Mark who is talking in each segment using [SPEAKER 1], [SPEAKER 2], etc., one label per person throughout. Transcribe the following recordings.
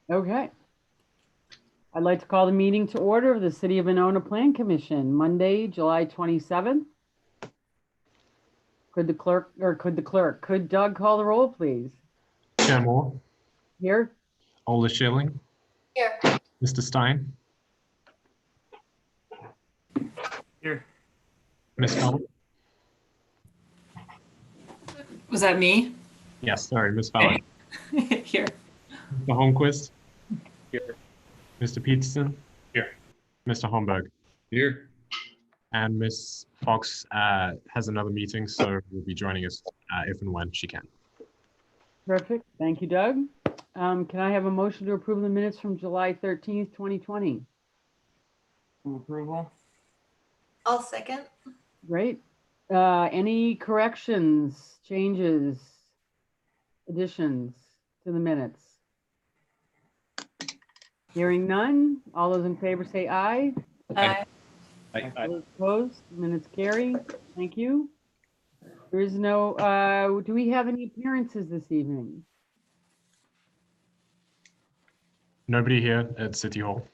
[SPEAKER 1] Okay. I'd like to call the meeting to order of the City of Winona Plan Commission, Monday, July 27th. Could Doug call the roll, please?
[SPEAKER 2] Chair Moore,
[SPEAKER 1] Here?
[SPEAKER 2] Ola Schilling,
[SPEAKER 3] Here.
[SPEAKER 2] Mr. Stein,
[SPEAKER 4] Here.
[SPEAKER 2] Ms. Fowler.
[SPEAKER 3] Was that me?
[SPEAKER 2] Yes, sorry, Ms. Fowler.
[SPEAKER 3] Here.
[SPEAKER 2] Mr. Holmquist,
[SPEAKER 4] Here.
[SPEAKER 2] Mr. Peterson.
[SPEAKER 4] Here.
[SPEAKER 2] Mr. Homburg.
[SPEAKER 4] Here.
[SPEAKER 2] And Ms. Fox has another meeting, so will be joining us if and when she can.
[SPEAKER 1] Perfect. Thank you, Doug. Can I have a motion to approve the minutes from July 13th, 2020?
[SPEAKER 4] Move approval.
[SPEAKER 3] I'll second.
[SPEAKER 1] Great. Any corrections, changes, additions to the minutes? Hearing none. All those in favor say aye.
[SPEAKER 3] Aye.
[SPEAKER 1] All those opposed, minutes carry. Thank you. There is no, do we have any appearances this evening?
[SPEAKER 2] Nobody here at City Hall.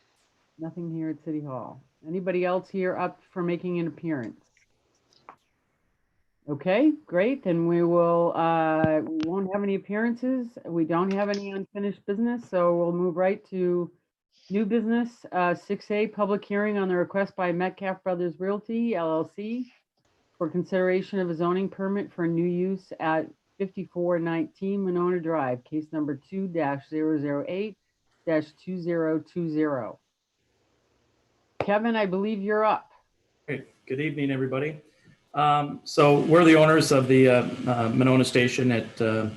[SPEAKER 1] Nothing here at City Hall. Anybody else here up for making an appearance? Okay, great. Then we won't have any appearances. We don't have any unfinished business, so we'll move right to new business. 6A, public hearing on the request by Metcalf Brothers Realty, LLC, for consideration of a zoning permit for new use at 5419 Winona Drive, case number 2-008-2020. Kevin, I believe you're up.
[SPEAKER 5] Great. Good evening, everybody. So we're the owners of the Winona station at the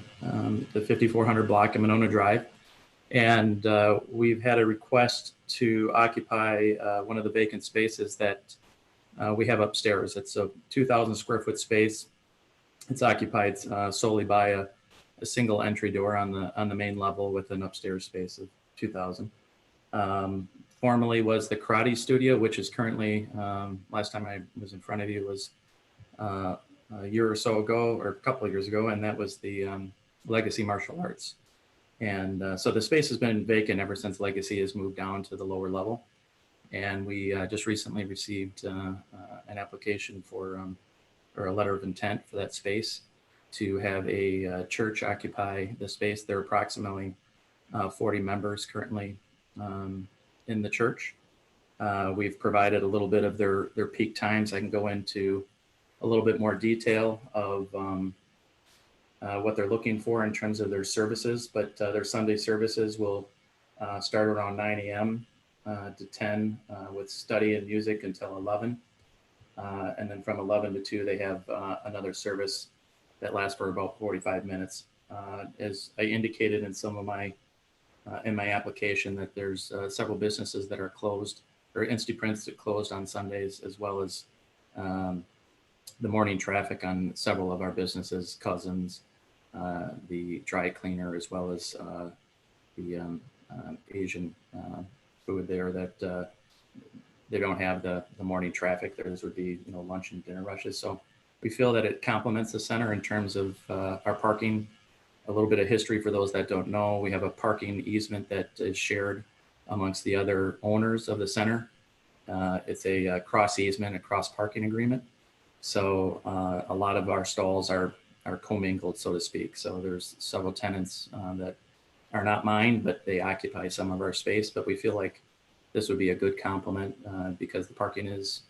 [SPEAKER 5] 5400 block of Winona Drive. And we've had a request to occupy one of the vacant spaces that we have upstairs. It's a 2,000 square foot space. It's occupied solely by a single entry door on the main level with an upstairs space of 2,000. Formerly was the karate studio, which is currently, last time I was in front of you was a year or so ago, or a couple of years ago, and that was the Legacy Martial Arts. And so the space has been vacant ever since Legacy has moved down to the lower level. And we just recently received an application for or a letter of intent for that space to have a church occupy the space. There are approximately 40 members currently in the church. We've provided a little bit of their peak times. I can go into a little bit more detail of what they're looking for in terms of their services, but their Sunday services will start around 9 a.m. To 10 with study and music until 11. And then from 11 to 2, they have another service that lasts for about 45 minutes. As I indicated in some of my in my application, that there's several businesses that are closed, or Instaprints that closed on Sundays, as well as the morning traffic on several of our businesses, Cousins, the dry cleaner, as well as the Asian food there, that they don't have the morning traffic. Theirs would be, lunch and dinner rushes. So we feel that it complements the center in terms of our parking. A little bit of history for those that don't know: we have a parking easement that is shared amongst the other owners of the center. It's a cross easement, a cross parking agreement. So a lot of our stalls are commingled, so to speak. So there's several tenants that are not mine, but they occupy some of our space. But we feel like this would be a good complement because the parking is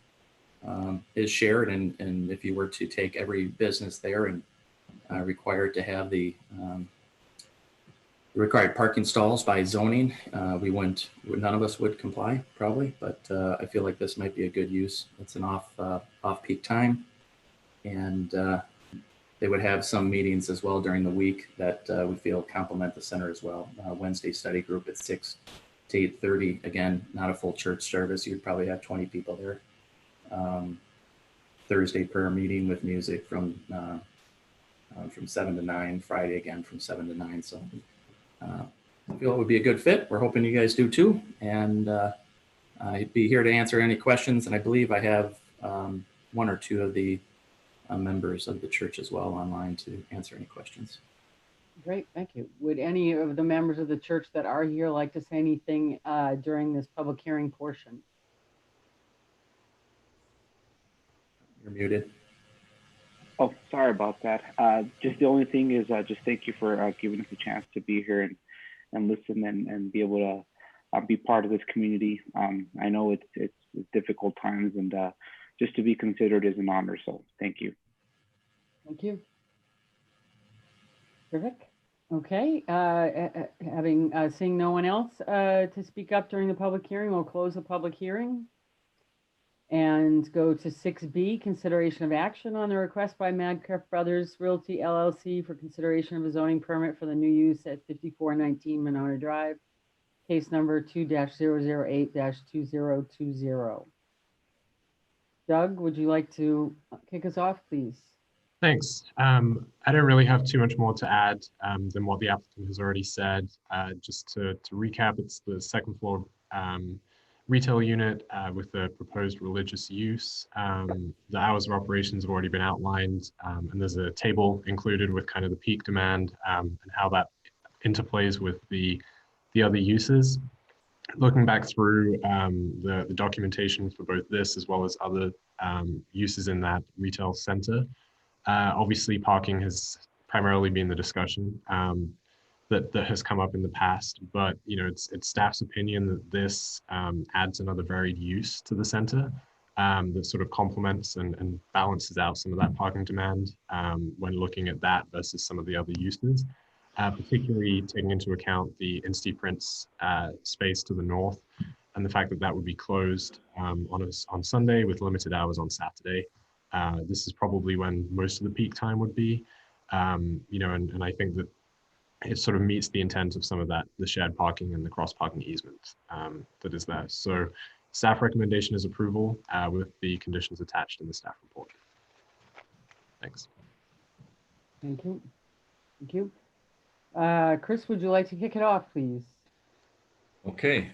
[SPEAKER 5] shared, and if you were to take every business there and required to have the required parking stalls by zoning, none of us would comply probably, but I feel like this might be a good use. It's an off-peak time, and they would have some meetings as well during the week that we feel complement the center as well. Wednesday study group at 6 to 8:30. Again, not a full church service. You'd probably have 20 people there. Thursday prayer meeting with music from 7 to 9. Friday again from 7 to 9. So I feel it would be a good fit. We're hoping you guys do too. And I'd be here to answer any questions. And I believe I have one or two of the members of the church as well online to answer any questions.
[SPEAKER 1] Great, thank you. Would any of the members of the church that are here like to say anything during this public hearing portion?
[SPEAKER 5] You're muted.
[SPEAKER 6] Oh, sorry about that. Just the only thing is just thank you for giving us a chance to be here and listen and be able to be part of this community. I know it's difficult times, and just to be considered is an honor. So thank you.
[SPEAKER 1] Thank you. Terrific. Okay, seeing no one else to speak up during the public hearing, we'll close the public hearing and go to 6B, consideration of action on the request by Metcalf Brothers Realty LLC for consideration of a zoning permit for the new use at 5419 Winona Drive, case number 2-008-2020. Doug, would you like to kick us off, please?
[SPEAKER 2] Thanks. I don't really have too much more to add than what the applicant has already said. Just to recap, it's the second floor retail unit with a proposed religious use. The hours of operations have already been outlined, and there's a table included with kind of the peak demand and how that interplays with the other uses. Looking back through the documentation for both this as well as other uses in that retail center, obviously, parking has primarily been the discussion that has come up in the past, but it's staff's opinion that this adds another varied use to the center that sort of complements and balances out some of that parking demand when looking at that versus some of the other uses, particularly taking into account the Insti Prints space to the north and the fact that that would be closed on Sunday with limited hours on Saturday. This is probably when most of the peak time would be, and I think that it sort of meets the intent of some of that, the shared parking and the cross parking easement that is there. So staff recommendation is approval with the conditions attached in the staff report. Thanks.
[SPEAKER 1] Thank you. Thank you. Chris, would you like to kick it off, please?
[SPEAKER 7] Okay.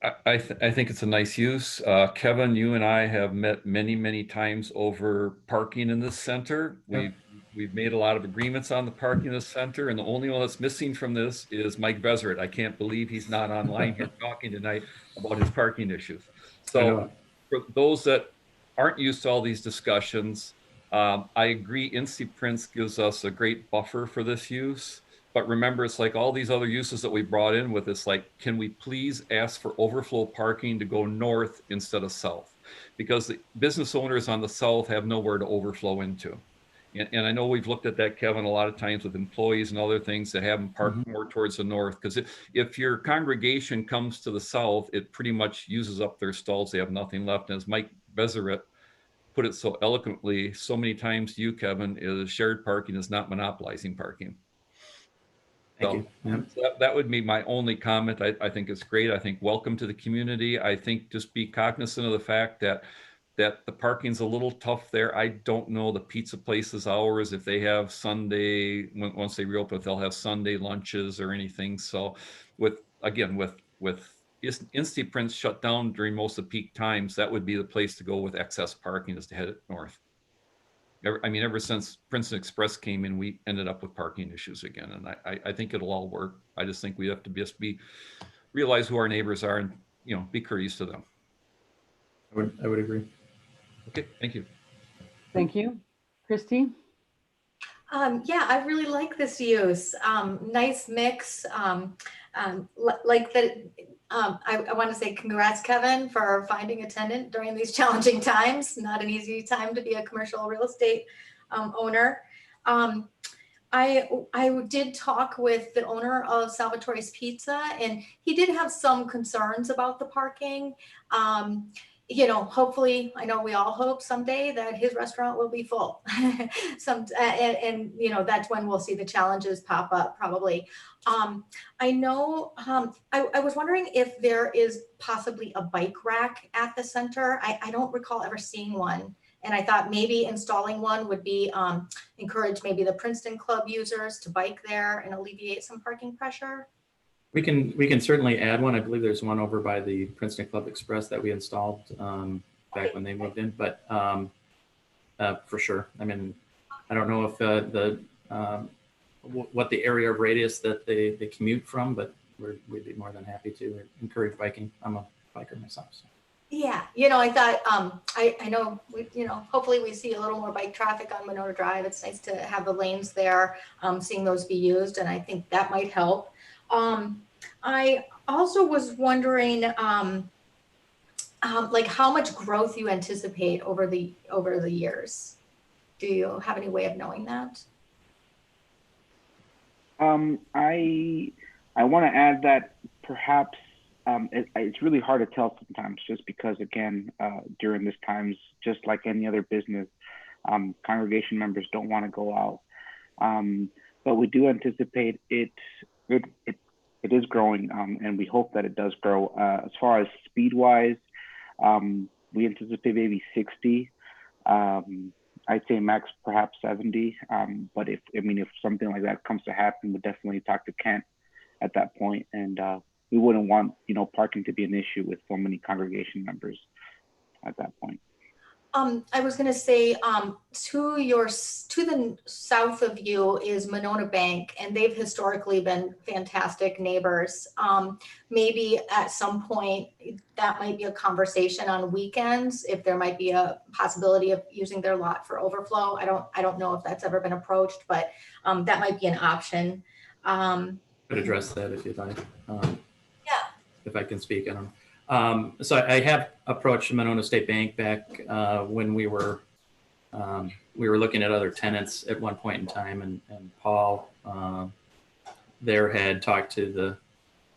[SPEAKER 7] I think it's a nice use. Kevin, you and I have met many times over parking in this center.
[SPEAKER 5] Yep.
[SPEAKER 7] We've made a lot of agreements on the parking in this center, and the only one that's missing from this is Mike Bezeret. I can't believe he's not online here talking tonight about his parking issues. So for those that aren't used to all these discussions, I agree Insti Prints gives us a great buffer for this use. But remember, it's like all these other uses that we brought in with this, like, can we please ask for overflow parking to go north instead of south? Because the business owners on the south have nowhere to overflow into. And I know we've looked at that, Kevin, a lot of times with employees and other things that have them parked more towards the north. Because if your congregation comes to the south, it pretty much uses up their stalls. They have nothing left. And as Mike Bezeret put it so eloquently so many times to you, Kevin, is shared parking is not monopolizing parking.
[SPEAKER 5] Thank you.
[SPEAKER 7] So that would be my only comment. I think it's great. I think welcome to the community. I think just be cognizant of the fact that the parking's a little tough there. I don't know the pizza place's hours, if they have Sunday, once they reopen, if they'll have Sunday lunches or anything. So with Insti Prints shut down during most of peak times, that would be the place to go with excess parking, is to head north. Ever since Princeton Express came in, we ended up with parking issues again. And I think it'll all work. I just think we have to just realize who our neighbors are and, be courteous to them.
[SPEAKER 5] I would agree.
[SPEAKER 7] Okay, thank you.
[SPEAKER 1] Thank you. Christy?
[SPEAKER 3] Yeah, I really like this use. Nice mix. Like that. I want to say congrats, Kevin, for finding a tenant during these challenging times. Not an easy time to be a commercial real estate owner. I did talk with the owner of Salvatore's Pizza, and he did have some concerns about the parking. Hopefully, I know we all hope someday that his restaurant will be full. And that's when we'll see the challenges pop up, probably. I know, I was wondering if there is possibly a bike rack at the center. I don't recall ever seeing one. And I thought maybe installing one would be encourage maybe the Princeton Club users to bike there and alleviate some parking pressure.
[SPEAKER 5] We can certainly add one. I believe there's one over by the Princeton Club Express that we installed back when they moved in, but for sure. I don't know if what the area of radius that they commute from, but we'd be more than happy to encourage biking. I'm a biker myself. So.
[SPEAKER 3] Yeah, I thought, I know, hopefully we see a little more bike traffic on Winona Drive. It's nice to have the lanes there, seeing those be used, and I think that might help. I also was wondering, like how much growth you anticipate over the years. Do you have any way of knowing that?
[SPEAKER 6] I want to add that perhaps it's really hard to tell sometimes, just because again, during this times, just like any other business, congregation members don't want to go out. But we do anticipate it is growing, and we hope that it does grow. As far as speed wise, we anticipate maybe 60. I'd say max perhaps 70. But if something like that comes to happen, we'll definitely talk to Kent at that point. And we wouldn't want, parking to be an issue with so many congregation members at that point.
[SPEAKER 3] I was going to say, to the south of you is Winona Bank, and they've historically been fantastic neighbors. Maybe at some point that might be a conversation on weekends, if there might be a possibility of using their lot for overflow. I don't know if that's ever been approached, but that might be an option.
[SPEAKER 5] Could address that if you'd like.
[SPEAKER 3] Yeah.
[SPEAKER 5] If I can speak, I don't know. So I have approached Winona State Bank back when we were looking at other tenants at one point in time, and Paul there had talked to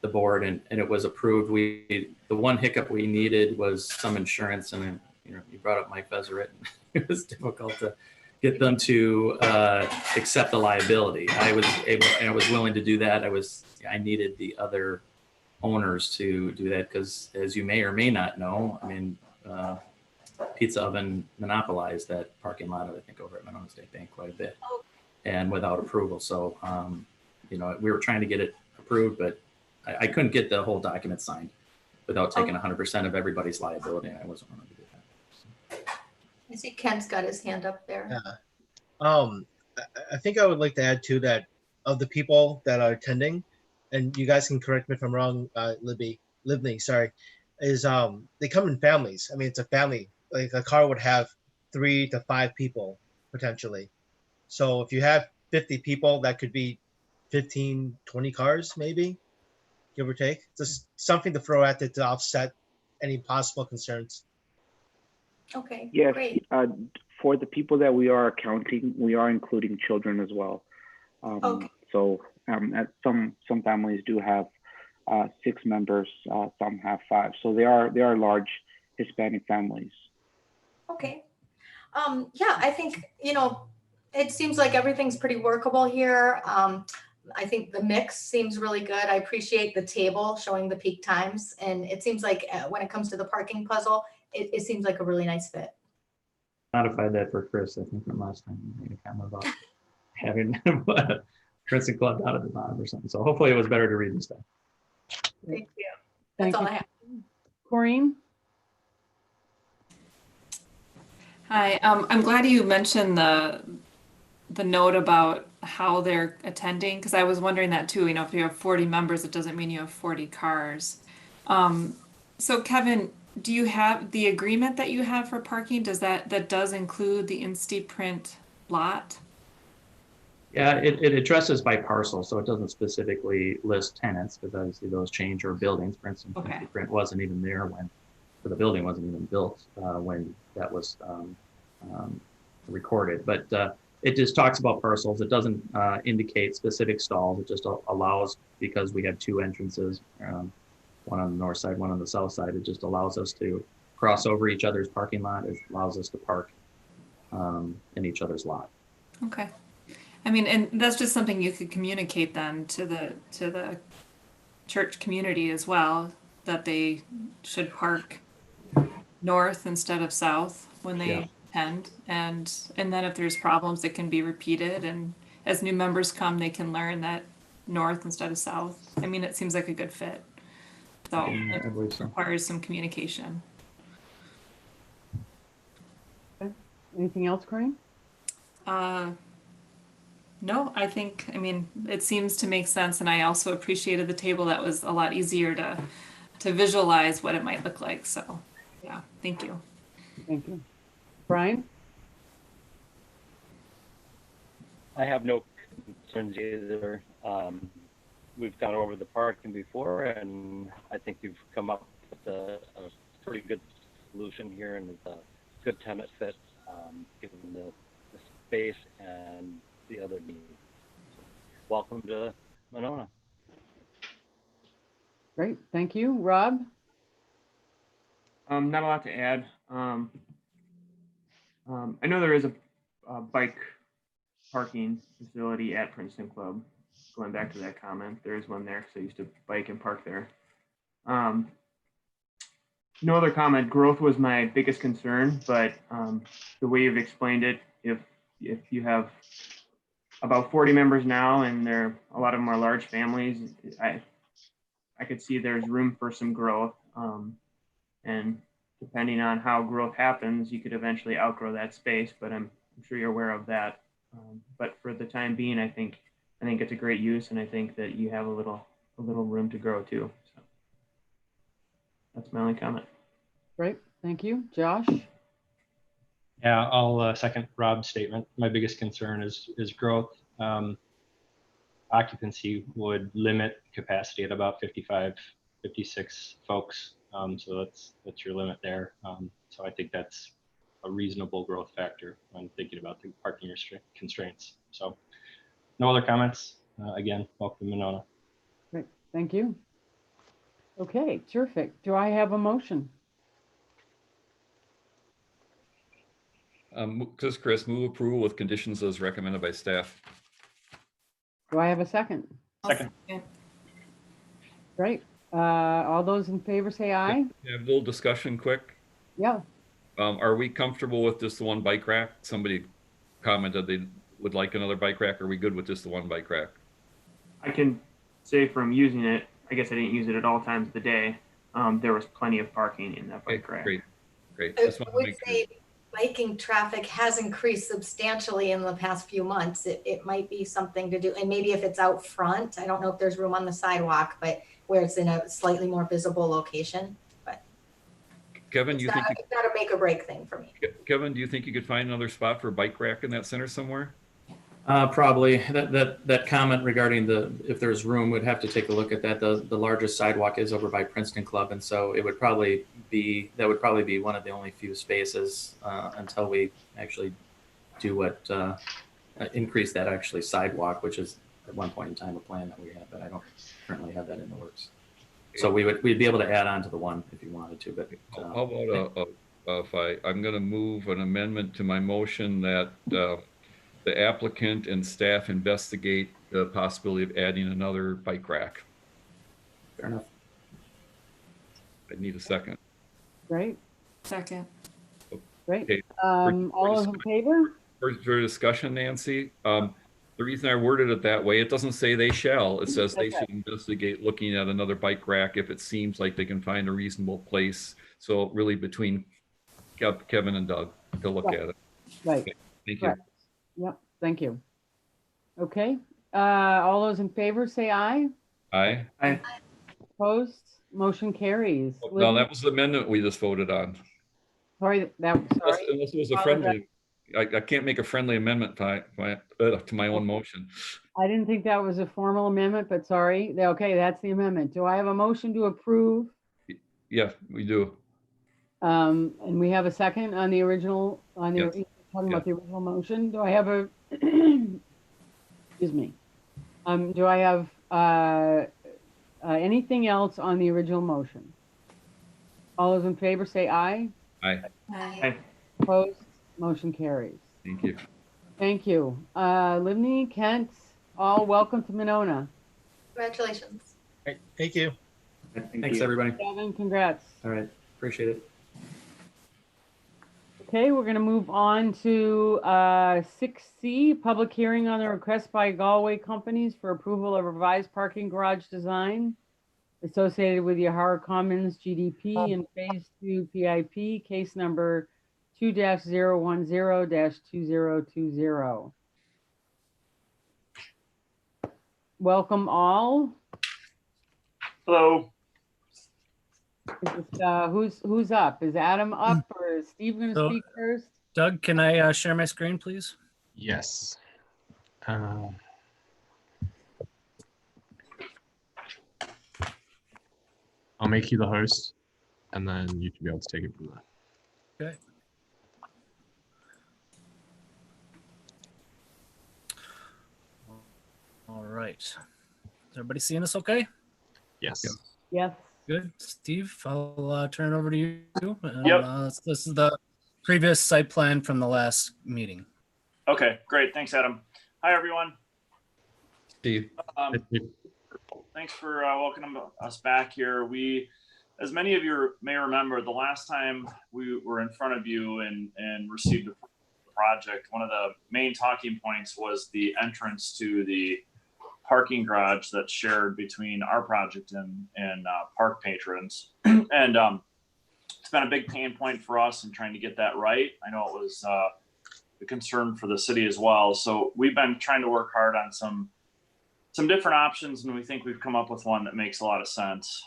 [SPEAKER 5] the board, and it was approved. The one hiccup we needed was some insurance, and you brought up Mike Veserett. It was difficult to get them to accept the liability. I was willing to do that. I needed the other owners to do that, because as you may or may not know, Pizza Oven monopolized that parking lot, I think, over at Winona State Bank quite a bit, and without approval. So we were trying to get it approved, but I couldn't get the whole document signed without taking 100% of everybody's liability, and I wasn't willing to do that.
[SPEAKER 3] I see Kent's got his hand up there.
[SPEAKER 8] Yeah. I think I would like to add too that of the people that are attending, and you guys can correct me if I'm wrong, Libney, sorry, is they come in families. It's a family. Like a car would have 3 to 5 people potentially. So if you have 50 people, that could be 15, 20 cars maybe, give or take. Just something to throw at it to offset any possible concerns.
[SPEAKER 3] Okay,
[SPEAKER 6] yes,
[SPEAKER 3] great.
[SPEAKER 6] For the people that we are counting, we are including children as well.
[SPEAKER 3] Okay.
[SPEAKER 6] So at some families do have 6 members, some have 5. So they are large Hispanic families.
[SPEAKER 3] Okay. Yeah, I think, it seems like everything's pretty workable here. I think the mix seems really good. I appreciate the table showing the peak times. And it seems like when it comes to the parking puzzle, it seems like a really nice fit.
[SPEAKER 5] Modified that for Chris, I think, from last time. We made a comment about having Princeton Club down at the bottom or something. So hopefully it was better to read this time.
[SPEAKER 3] Thank you.
[SPEAKER 1] Thank
[SPEAKER 3] That's all
[SPEAKER 1] you.
[SPEAKER 3] I have.
[SPEAKER 1] Corinne?
[SPEAKER 9] Hi, I'm glad you mentioned the note about how they're attending, because I was wondering that too. If you have 40 members, it doesn't mean you have 40 cars. So Kevin, do you have the agreement that you have for parking? That does include the in-steep print lot?
[SPEAKER 5] Yeah, it addresses by parcel, so it doesn't specifically list tenants, because obviously those change, or buildings. For instance,
[SPEAKER 9] Okay.
[SPEAKER 5] the print wasn't even there the building wasn't even built when that was recorded. But it just talks about parcels. It doesn't indicate specific stalls. It just allows, because we have 2 entrances, one on the north side, one on the south side. It just allows us to cross over each other's parking lot. It allows us to park in each other's lot.
[SPEAKER 9] Okay. And that's just something you could communicate then to the church community as well, that they should park north instead of south when they attend, and then if there's problems, it can be repeated, and as new members come, they can learn that north instead of south. It seems like a good fit. So
[SPEAKER 5] I believe so.
[SPEAKER 9] it requires some communication.
[SPEAKER 1] Okay. Anything else, Corinne?
[SPEAKER 9] No, I think, I mean, it seems to make sense, and I also appreciated the table. That was a lot easier to visualize what it might look like. So, yeah, thank you.
[SPEAKER 1] Thank you. Brian?
[SPEAKER 10] I have no concerns either. We've gone over the parking before, and I think you've come up with a pretty good solution here, and it's a good tenant fit, given the space and the other needs. Welcome to Winona.
[SPEAKER 1] Great, thank you. Rob?
[SPEAKER 4] Not a lot to add. I know there is a bike parking facility at Princeton Club. Going back to that comment, there is one there because I used to bike and park there. No other comment. Growth was my biggest concern, but the way you've explained it, if you have about 40 members now and a lot of them are large families, I could see there's room for some growth. And depending on how growth happens, you could eventually outgrow that space, but I'm sure you're aware of that. But for the time being, I think it's a great use, and I think that you have a little room to grow too. So that's my only comment.
[SPEAKER 1] Great, thank you. Josh?
[SPEAKER 11] Yeah, I'll second Rob's statement. My biggest concern is growth. Occupancy would limit capacity at about 55, 56 folks. So that's your limit there. So I think that's a reasonable growth factor when thinking about the parking constraints. So no other comments. Again, welcome to Winona.
[SPEAKER 1] Great, thank you. Okay, terrific. Do I have a motion?
[SPEAKER 7] Chris, move approval with conditions as recommended by staff.
[SPEAKER 1] Do I have a second?
[SPEAKER 11] Second.
[SPEAKER 1] Great. All those in favor say aye.
[SPEAKER 7] Yeah, a little discussion quick.
[SPEAKER 1] Yeah.
[SPEAKER 7] Are we comfortable with just the one bike rack? Somebody commented they would like another bike rack. Are we good with just the one bike rack?
[SPEAKER 4] I can say from using it, I guess I didn't use it at all times of the day. There was plenty of parking in that bike rack.
[SPEAKER 7] Great.
[SPEAKER 3] I would say biking traffic has increased substantially in the past few months. It might be something to do, and maybe if it's out front, I don't know if there's room on the sidewalk, but where it's in a slightly more visible location. But
[SPEAKER 7] Kevin,
[SPEAKER 3] it's not a make or break thing for me.
[SPEAKER 7] Kevin, do you think you could find another spot for a bike rack in that center somewhere?
[SPEAKER 5] Probably. That comment regarding if there's room, we'd have to take a look at that. The largest sidewalk is over by Princeton Club, and so it would probably be one of the only few spaces until we actually do what increase that actually sidewalk, which is at one point in time a plan that we had, but I don't currently have that in the works. So we'd be able to add on to the one if you wanted to, but
[SPEAKER 7] how about I'm going to move an amendment to my motion that the applicant and staff investigate the possibility of adding another bike rack.
[SPEAKER 5] Fair enough.
[SPEAKER 7] I need a second.
[SPEAKER 1] Great.
[SPEAKER 9] Second.
[SPEAKER 1] Great.
[SPEAKER 7] Okay.
[SPEAKER 1] All those in favor?
[SPEAKER 7] For discussion, Nancy, the reason I worded it that way, it doesn't say they shall. It says they should investigate looking at another bike rack if it seems like they can find a reasonable place. So really between Kevin and Doug to look at it.
[SPEAKER 1] Right.
[SPEAKER 7] Okay. Thank you.
[SPEAKER 1] Right. Yep, thank you. Okay, all those in favor say aye.
[SPEAKER 7] Aye.
[SPEAKER 4] Aye.
[SPEAKER 1] Opposed? Motion carries.
[SPEAKER 7] No, that was the amendment we just voted on.
[SPEAKER 1] Sorry, sorry.
[SPEAKER 7] Unless it was a friendly, I can't make a friendly amendment to my own motion.
[SPEAKER 1] I didn't think that was a formal amendment, but sorry. Okay, that's the amendment. Do I have a motion to approve?
[SPEAKER 7] Yeah, we do.
[SPEAKER 1] And we have a second on the original,
[SPEAKER 7] Yes.
[SPEAKER 1] talking about the original motion. Do I have a, excuse me. Do I have anything else on the original motion? All those in favor say aye.
[SPEAKER 7] Aye.
[SPEAKER 4] Aye.
[SPEAKER 1] Opposed? Motion carries.
[SPEAKER 7] Thank you.
[SPEAKER 1] Thank you. Livni, Kent, all welcome to Winona.
[SPEAKER 3] Congratulations.
[SPEAKER 8] Great. Thank you.
[SPEAKER 5] Thanks, everybody.
[SPEAKER 1] Kevin, congrats.
[SPEAKER 5] All right. Appreciate it.
[SPEAKER 1] Okay, we're going to move on to 6C, public hearing on the request by Galway companies for approval of revised parking garage design associated with Yahara Commons GDP and Phase 2 PIP, case number 2-010-2020. Welcome all.
[SPEAKER 12] Hello.
[SPEAKER 1] Is this, who's up? Is Adam up or is Steve going to
[SPEAKER 12] So-
[SPEAKER 1] speak first?
[SPEAKER 12] Doug, can I share my screen, please?
[SPEAKER 2] Yes. I'll make you the host, and then you should be able to take it from there.
[SPEAKER 12] Okay. All right. Is everybody seeing this okay?
[SPEAKER 2] Yes.
[SPEAKER 1] Yes.
[SPEAKER 12] Good. Steve, I'll turn it over to you. And,
[SPEAKER 13] Yep.
[SPEAKER 12] This is the previous site plan from the last meeting.
[SPEAKER 13] Okay, great. Thanks, Adam. Hi, everyone.
[SPEAKER 7] Steve.
[SPEAKER 13] Thanks for welcoming us back here. We, as many of you may remember, the last time we were in front of you and received the project, one of the main talking points was the entrance to the parking garage that's shared between our project and park patrons. And it's been a big pain point for us in trying to get that right. I know it was a concern for the city as well. So we've been trying to work hard on some different options, and we think we've come up with one that makes a lot of sense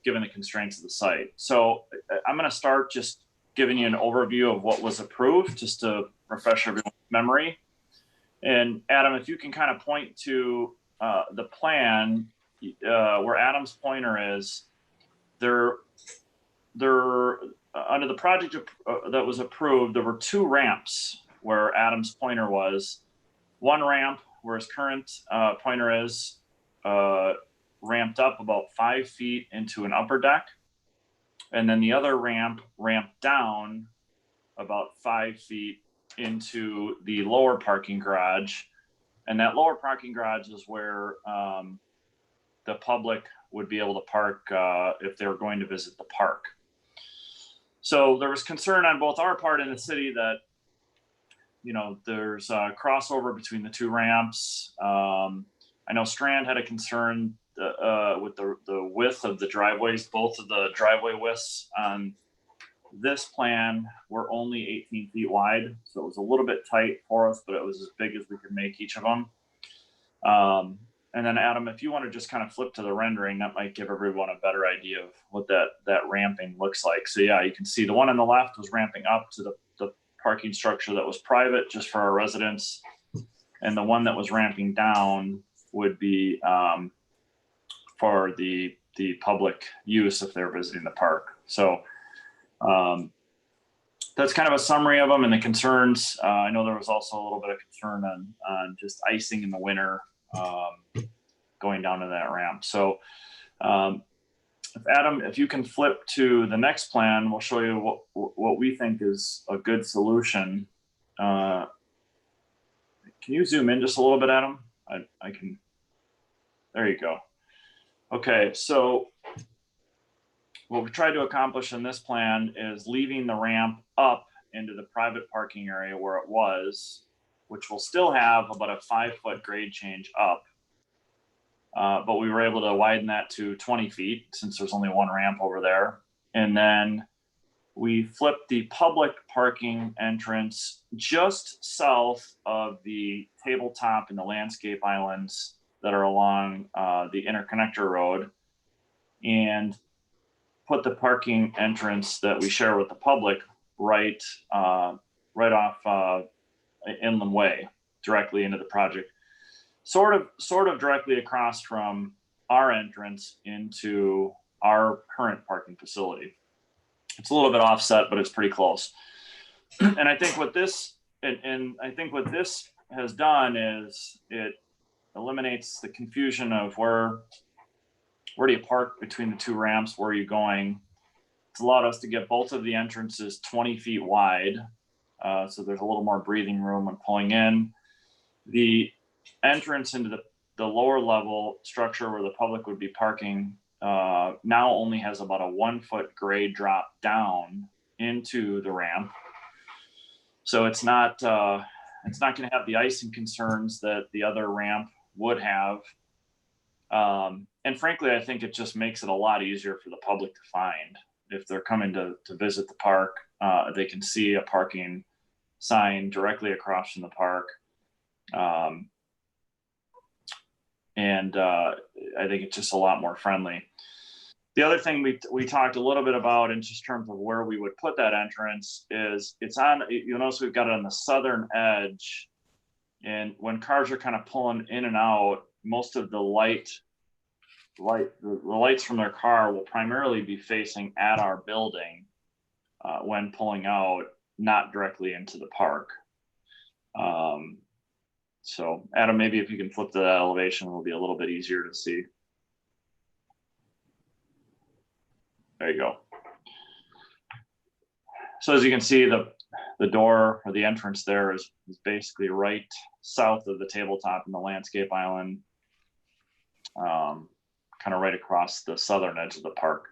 [SPEAKER 13] given the constraints of the site. So I'm going to start just giving you an overview of what was approved, just to refresh everyone's memory. And Adam, if you can kind of point to the plan where Adam's pointer is, there under the project that was approved, there were 2 ramps where Adam's pointer was. One ramp where his current pointer is ramped up about 5 feet into an upper deck. And then the other ramp ramped down about 5 feet into the lower parking garage. And that lower parking garage is where the public would be able to park if they were going to visit the park. So there was concern on both our part and the city that, you know, there's a crossover between the 2 ramps. I know Strand had a concern with the width of the driveways. Both of the driveway widths on this plan were only 18 feet wide. So it was a little bit tight for us, but it was as big as we could make each of them. And then Adam, if you want to just kind of flip to the rendering, that might give everyone a better idea of what that ramping looks like. So yeah, you can see the one on the left was ramping up to the parking structure that was private just for our residents. And the one that was ramping down would be for the public use if they're visiting the park. So that's kind of a summary of them and the concerns. I know there was also a little bit of concern on just icing in the winter going down to that ramp. So Adam, if you can flip to the next plan, we'll show you what we think is a good solution. Can you zoom in just a little bit, Adam? I can, there you go. Okay, so what we tried to accomplish in this plan is leaving the ramp up into the private parking area where it was, which will still have about a 5-foot grade change up. But we were able to widen that to 20 feet since there's only one ramp over there. And then we flipped the public parking entrance just south of the tabletop and the landscape islands that are along the interconnector road, and put the parking entrance that we share with the public right off Inland Way, directly into the project. Sort of directly across from our entrance into our current parking facility. It's a little bit offset, but it's pretty close. And I think what this has done is it eliminates the confusion of where do you park between the 2 ramps, where are you going. It's allowed us to get both of the entrances 20 feet wide, so there's a little more breathing room when pulling in. The entrance into the lower level structure where the public would be parking now only has about a 1-foot grade drop down into the ramp. So it's not going to have the icing concerns that the other ramp would have. And frankly, I think it just makes it a lot easier for the public to find if they're coming to visit the park. They can see a parking sign directly across from the park. And I think it's just a lot more friendly. The other thing we talked a little bit about in just terms of where we would put that entrance is it's on, you'll notice we've got it on the southern edge. And when cars are kind of pulling in and out, most of the lights from their car will primarily be facing at our building when pulling out, not directly into the park. So Adam, maybe if you can flip to that elevation, it'll be a little bit easier to see. There you go. So as you can see, the door or the entrance there is basically right south of the tabletop and the landscape island, kind of right across the southern edge of the park.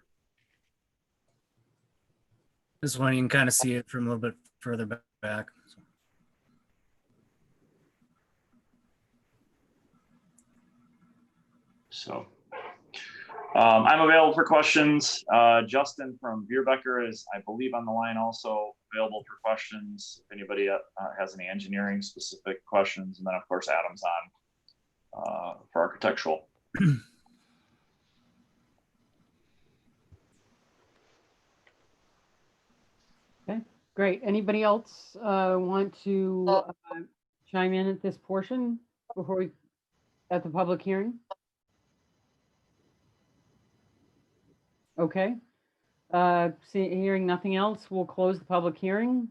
[SPEAKER 12] This one, you can kind of see it from a little bit further back.
[SPEAKER 13] So I'm available for questions. Justin from Bierbecker is, I believe, on the line also available for questions. If anybody has any engineering specific questions, and then of course Adam's on for architectural.
[SPEAKER 1] Okay, great. Anybody else want to chime in at this portion before we at the public hearing? Okay. Hearing nothing else, we'll close the public hearing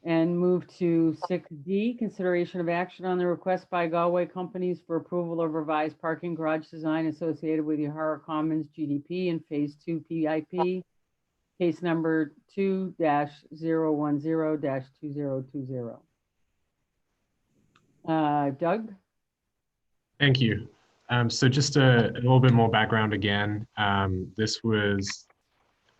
[SPEAKER 1] and move to 6D, consideration of action on the request by Galway companies for approval of revised parking garage design associated with Yahara Commons GDP and Phase 2 PIP, case number 2-010-2020. Doug?
[SPEAKER 2] Thank you. So just a little bit more background again. This was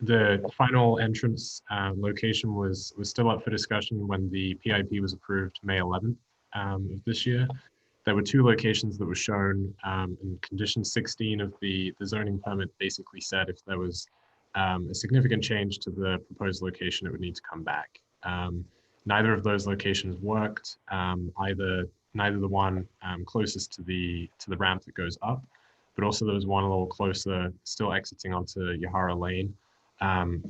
[SPEAKER 2] the final entrance location was still up for discussion when the PIP was approved May 11th of this year. There were two locations that were shown, and condition 16 of the zoning permit basically said if there was a significant change to the proposed location, it would need to come back. Neither of those locations worked. Neither the one closest to the ramp that goes up, but also there was one a little closer, still exiting onto Yahara Lane,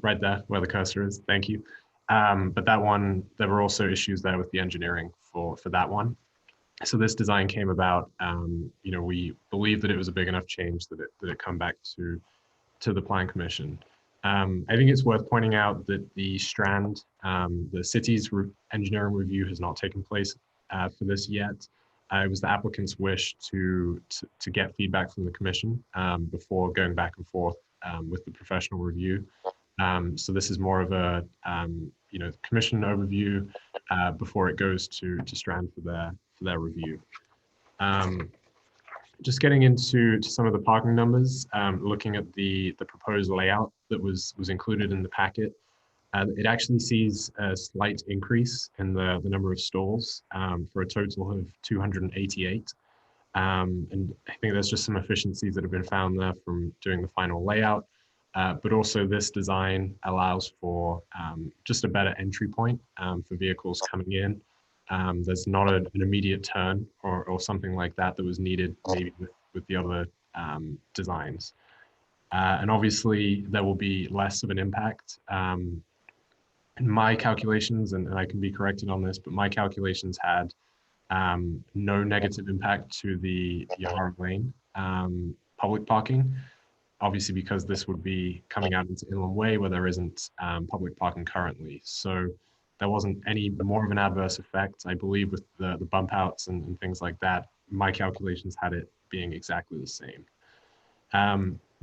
[SPEAKER 2] right there where the cursor is. Thank you. But that one, there were also issues there with the engineering for that one. So this design came about. We believed that it was a big enough change that it come back to the Plan Commission. I think it's worth pointing out that the Strand, the city's engineering review has not taken place for this yet. It was the applicant's wish to get feedback from the commission before going back and forth with the professional review. So this is more of a commission overview before it goes to Strand for their review. Just getting into some of the parking numbers, looking at the proposed layout that was included in the packet. It actually sees a slight increase in the number of stalls for a total of 288. And I think there's just some efficiencies that have been found there from doing the final layout. But also this design allows for just a better entry point for vehicles coming in. There's not an immediate turn or something like that was needed maybe with the other designs. And obviously there will be less of an impact. In my calculations, and I can be corrected on this, but my calculations had no negative impact to the Yahara Lane public parking, obviously because this would be coming out into Inland Way where there isn't public parking currently. So there wasn't any more of an adverse effect. I believe with the bump outs and things like that, my calculations had it being exactly the same.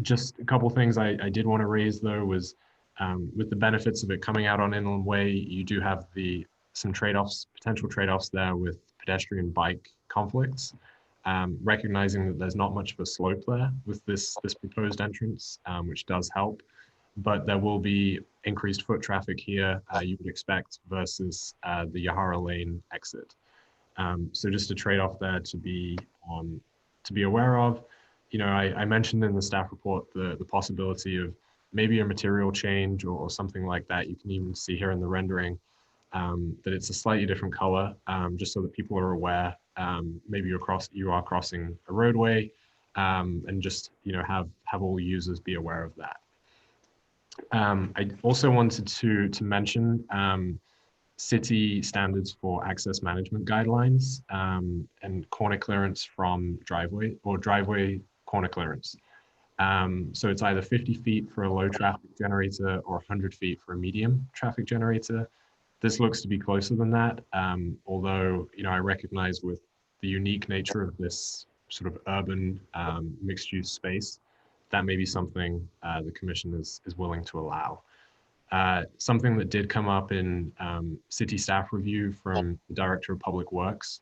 [SPEAKER 2] Just a couple things I did want to raise though was with the benefits of it coming out on Inland Way, you do have some trade-offs, potential trade-offs there with pedestrian bike conflicts. Recognizing that there's not much of a slope there with this proposed entrance, which does help, but there will be increased foot traffic here, you would expect, versus the Yahara Lane exit. So just a trade-off there to be aware of. I mentioned in the staff report the possibility of maybe a material change or something like that. You can even see here in the rendering that it's a slightly different color, just so that people are aware. Maybe you are crossing a roadway, and just have all users be aware of that. I also wanted to mention city standards for access management guidelines, and corner clearance from driveway or driveway corner clearance. So it's either 50 feet for a low traffic generator or 100 feet for a medium traffic generator. This looks to be closer than that, although I recognize with the unique nature of this sort of urban mixed-use space, that may be something the commission is willing to allow. Something that did come up in city staff review from the Director of Public Works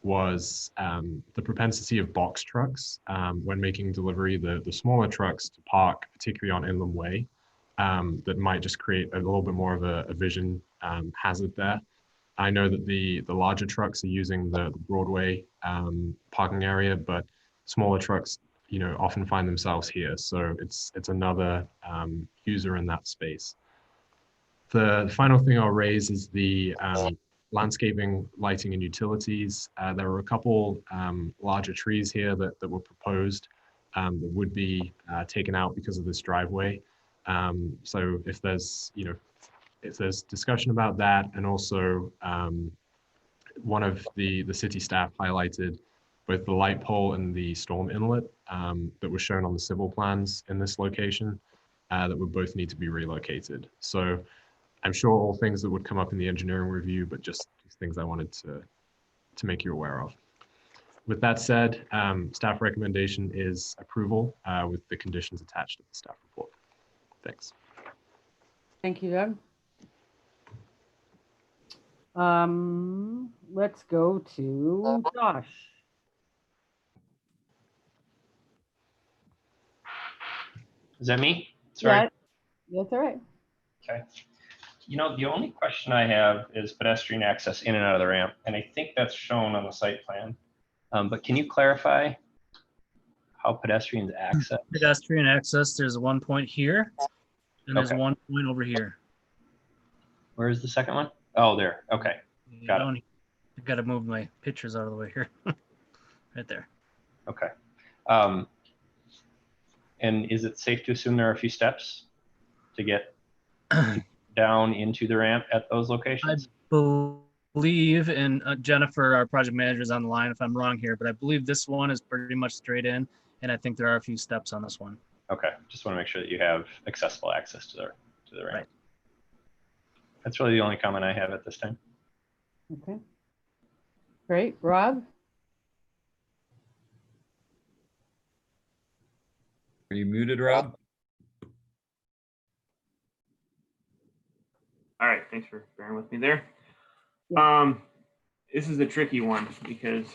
[SPEAKER 2] was the propensity of box trucks when making delivery, the smaller trucks to park, particularly on Inland Way, that might just create a little bit more of a vision hazard there. I know that the larger trucks are using the Broadway parking area, but smaller trucks, often find themselves here. So it's another user in that space. The final thing I'll raise is the landscaping, lighting, and utilities. There were a couple larger trees here that were proposed that would be taken out because of this driveway. So if there's discussion about that, and also one of the city staff highlighted both the light pole and the storm inlet that was shown on the civil plans in this location that would both need to be relocated. So I'm sure all things that would come up in the engineering review, but just things I wanted to make you aware of. With that said, staff recommendation is approval with the conditions attached to the staff report. Thanks.
[SPEAKER 1] Thank you, Doug. Let's go to Josh.
[SPEAKER 11] Is that me? Sorry.
[SPEAKER 1] Yeah, that's all right.
[SPEAKER 11] Okay. The only question I have is pedestrian access in and out of the ramp, and I think that's shown on the site plan. But can you clarify how pedestrians access?
[SPEAKER 12] Pedestrian access, there's one point here, and there's one point over here.
[SPEAKER 11] Where is the second one? Oh, there. Okay. Got it.
[SPEAKER 12] I got to move my pictures out of the way here. Right there.
[SPEAKER 11] Okay. And is it safe to assume there are a few steps to get down into the ramp at those locations?
[SPEAKER 12] I believe, and Jennifer, our project manager, is on the line if I'm wrong here, but I believe this one is pretty much straight in, and I think there are a few steps on this one.
[SPEAKER 11] Okay. Just want to make sure that you have accessible access to the ramp.
[SPEAKER 12] Right.
[SPEAKER 11] That's really the only comment I have at this time.
[SPEAKER 1] Okay. Great. Rob?
[SPEAKER 7] Are you muted, Rob?
[SPEAKER 4] All right, thanks for bearing with me there. This is a tricky one because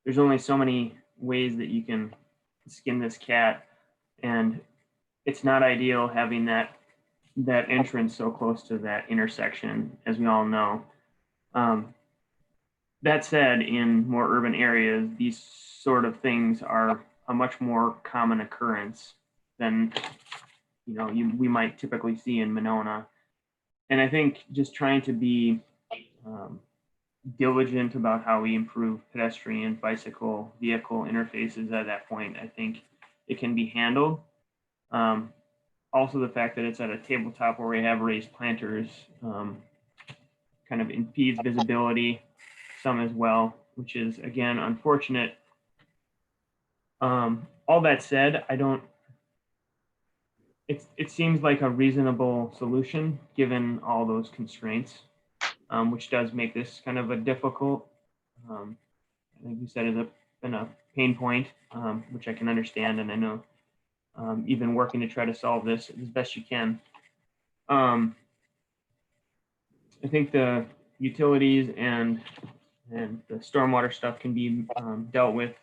[SPEAKER 4] there's only so many ways that you can skin this cat, and it's not ideal having that entrance so close to that intersection, as we all know. That said, in more urban areas, these sort of things are a much more common occurrence than we might typically see in Winona. And I think just trying to be diligent about how we improve pedestrian, bicycle, vehicle interfaces at that point, I think it can be handled. Also, the fact that it's at a tabletop where we have raised planters kind of impedes visibility some as well, which is, again, unfortunate. All that said, it seems like a reasonable solution given all those constraints, which does make this kind of a difficult, I think you said it's been a pain point, which I can understand, and I know you've been working to try to solve this as best you can. I think the utilities and the stormwater stuff can be dealt with.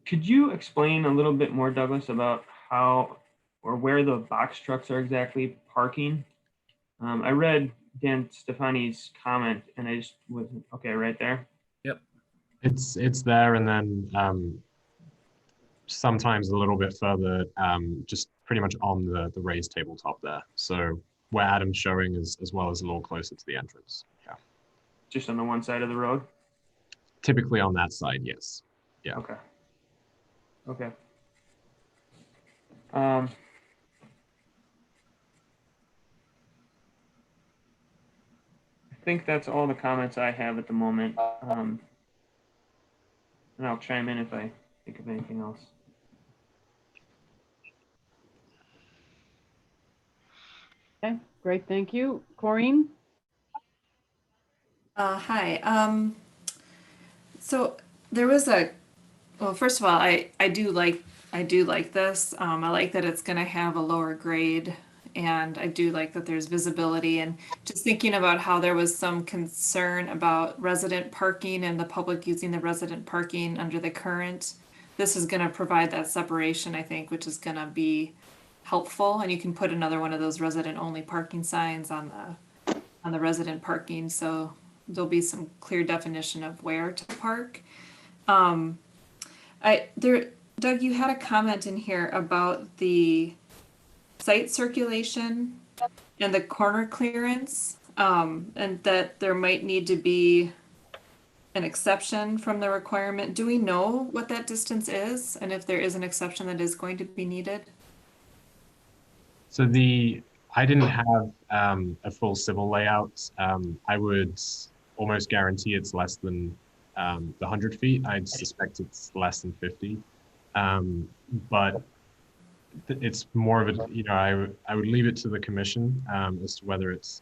[SPEAKER 4] Could you explain a little bit more, Douglas, about how or where the box trucks are exactly parking? I read Dan Stefani's comment, and I just wasn't okay right there.
[SPEAKER 12] Yep.
[SPEAKER 2] It's there, and then sometimes a little bit further, just pretty much on the raised tabletop there. So where Adam's showing is as well as a little closer to the entrance. Yeah.
[SPEAKER 4] Just on the one side of the road?
[SPEAKER 2] Typically on that side, yes. Yeah.
[SPEAKER 4] Okay. Okay. I think that's all the comments I have at the moment. And I'll chime in if I think of anything else.
[SPEAKER 1] Okay, great, thank you. Corinne?
[SPEAKER 9] Hi. So there was well, first of all, I do like this. I like that it's going to have a lower grade, and I do like that there's visibility. And just thinking about how there was some concern about resident parking and the public using the resident parking under the current, this is going to provide that separation, I think, which is going to be helpful. And you can put another one of those resident only parking signs on the resident parking, so there'll be some clear definition of where to park. Doug, you had a comment in here about the site circulation and the corner clearance, and that there might need to be an exception from the requirement. Do we know what that distance is, and if there is an exception that is going to be needed?
[SPEAKER 2] So I didn't have a full civil layout. I would almost guarantee it's less than the 100 feet. I'd suspect it's less than 50. But it's more of a, I would leave it to the commission as to whether it's,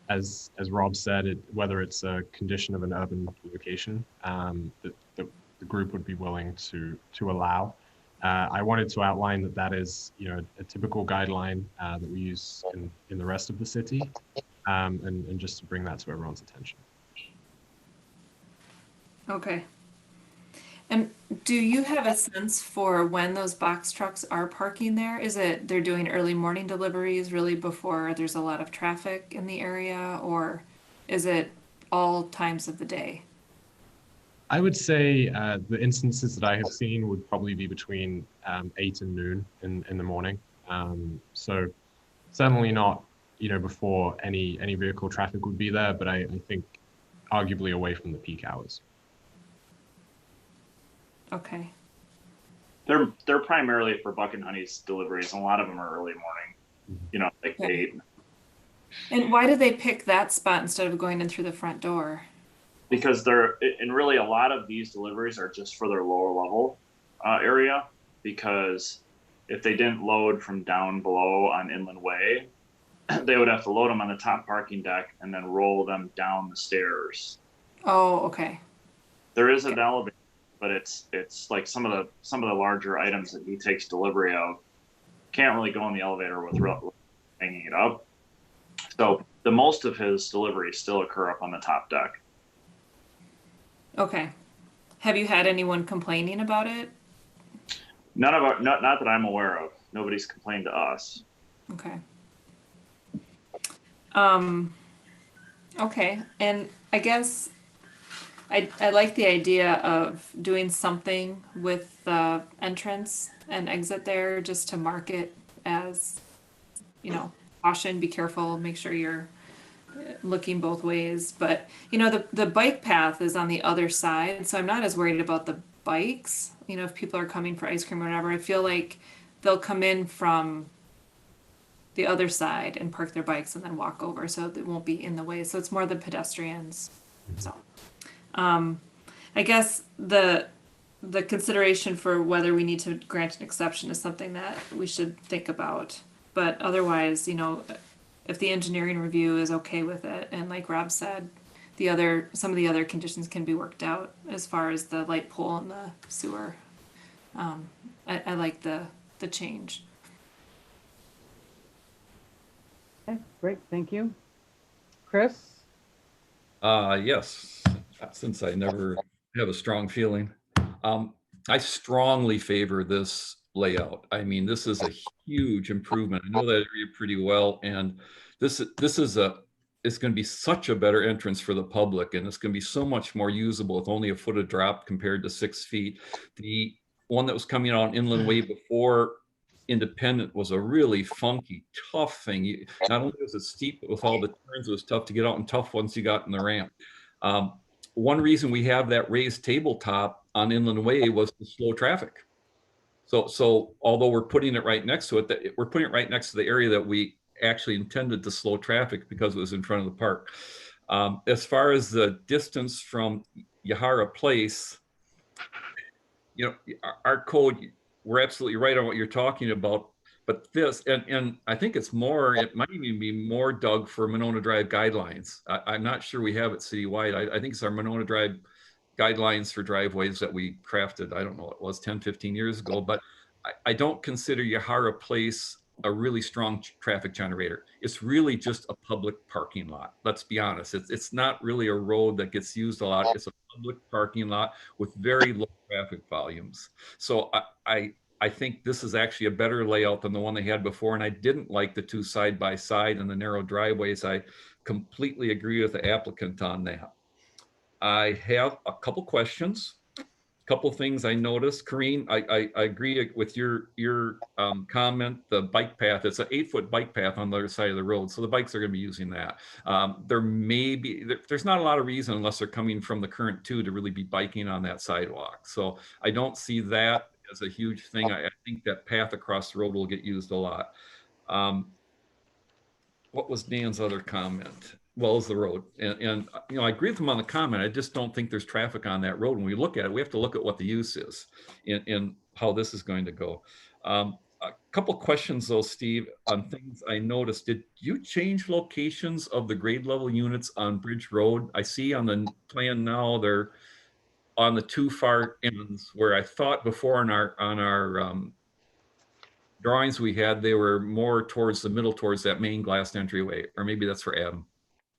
[SPEAKER 2] as Rob said, whether it's a condition of an urban location that the group would be willing to allow. I wanted to outline that is, a typical guideline that we use in the rest of the city, and just to bring that to everyone's attention.
[SPEAKER 9] Okay. And do you have a sense for when those box trucks are parking there? Is it they're doing early morning deliveries really before there's a lot of traffic in the area, or is it all times of the day?
[SPEAKER 2] I would say the instances that I have seen would probably be between 8 and noon in the morning. So certainly not, before any vehicle traffic would be there, but I think arguably away from the peak hours.
[SPEAKER 9] Okay.
[SPEAKER 13] They're primarily for Buck and Honey's deliveries, and a lot of them are early morning, like
[SPEAKER 9] Okay.
[SPEAKER 13] 8.
[SPEAKER 9] And why do they pick that spot instead of going in through the front door?
[SPEAKER 13] Because and really a lot of these deliveries are just for their lower level area, because if they didn't load from down below on Inland Way, they would have to load them on the top parking deck and then roll them down the stairs.
[SPEAKER 9] Oh, okay.
[SPEAKER 13] There is an elevator, but it's like some of the larger items that he takes delivery of can't really go in the elevator with hanging it up. So the most of his deliveries still occur up on the top deck.
[SPEAKER 9] Okay. Have you had anyone complaining about it?
[SPEAKER 13] Not that I'm aware of. Nobody's complained to us.
[SPEAKER 9] Okay. Okay. And I guess I like the idea of doing something with the entrance and exit there, just to mark it as, caution, be careful, make sure you're looking both ways. But the bike path is on the other side, so I'm not as worried about the bikes. If people are coming for ice cream or whatever, I feel like they'll come in from the other side and park their bikes and then walk over, so it won't be in the way. So it's more the pedestrians. So I guess the consideration for whether we need to grant an exception is something that we should think about. But otherwise, if the engineering review is okay with it, and like Rob said, some of the other conditions can be worked out as far as the light pole and the sewer. I like the change.
[SPEAKER 1] Okay, great, thank you. Chris?
[SPEAKER 7] Yes, since I never have a strong feeling. I strongly favor this layout. I mean, this is a huge improvement. I know that area pretty well, and this is it's going to be such a better entrance for the public, and it's going to be so much more usable with only a foot of drop compared to 6 feet. one that was coming out on Inland Way before Independent was a really funky, tough thing. Not only was it steep, but with all the turns, it was tough to get out and tough once you got in the ramp. One reason we have that raised tabletop on Inland Way was to slow traffic. So although we're putting it right next to it, we're putting it right next to the area that we actually intended to slow traffic because it was in front of the park. As far as the distance from Yahara Place, you know, our code, we're absolutely right on what you're talking about. But this, and I think it might even be more, Doug, for Winona Drive guidelines. I'm not sure we have it citywide. I think it's our Winona Drive guidelines for driveways that we crafted, I don't know, it was 10, 15 years ago, but I don't consider Yahara Place a really strong traffic generator. It's really just a public parking lot. Let's be honest. It's not really a road that gets used a lot. It's a public parking lot with very low traffic volumes. So I think this is actually a better layout than the one they had before. And I didn't like the two side by side and the narrow driveways. I completely agree with the applicant on that. I have a couple questions, a couple things I noticed. Kareen, I agree with your comment. The bike path, it's an 8-foot bike path on the other side of the road, so the bikes are going to be using that. There's not a lot of reason, unless they're coming from the current 2, to really be biking on that sidewalk. So I don't see that as a huge thing. I think that path across the road will get used a lot. What was Dan's other comment? Well, is the road. And you know, I agree with him on the comment. I just don't think there's traffic on that road. When we look at it, we have to look at what the use is and how this is going to go. A couple questions though, Steve, on things I noticed. Did you change locations of the grade level units on Bridge Road? I see on the plan now they're on the 2 far ends, where I thought before on our drawings we had, they were more towards the middle, towards that main glass entryway, or maybe that's for Adam.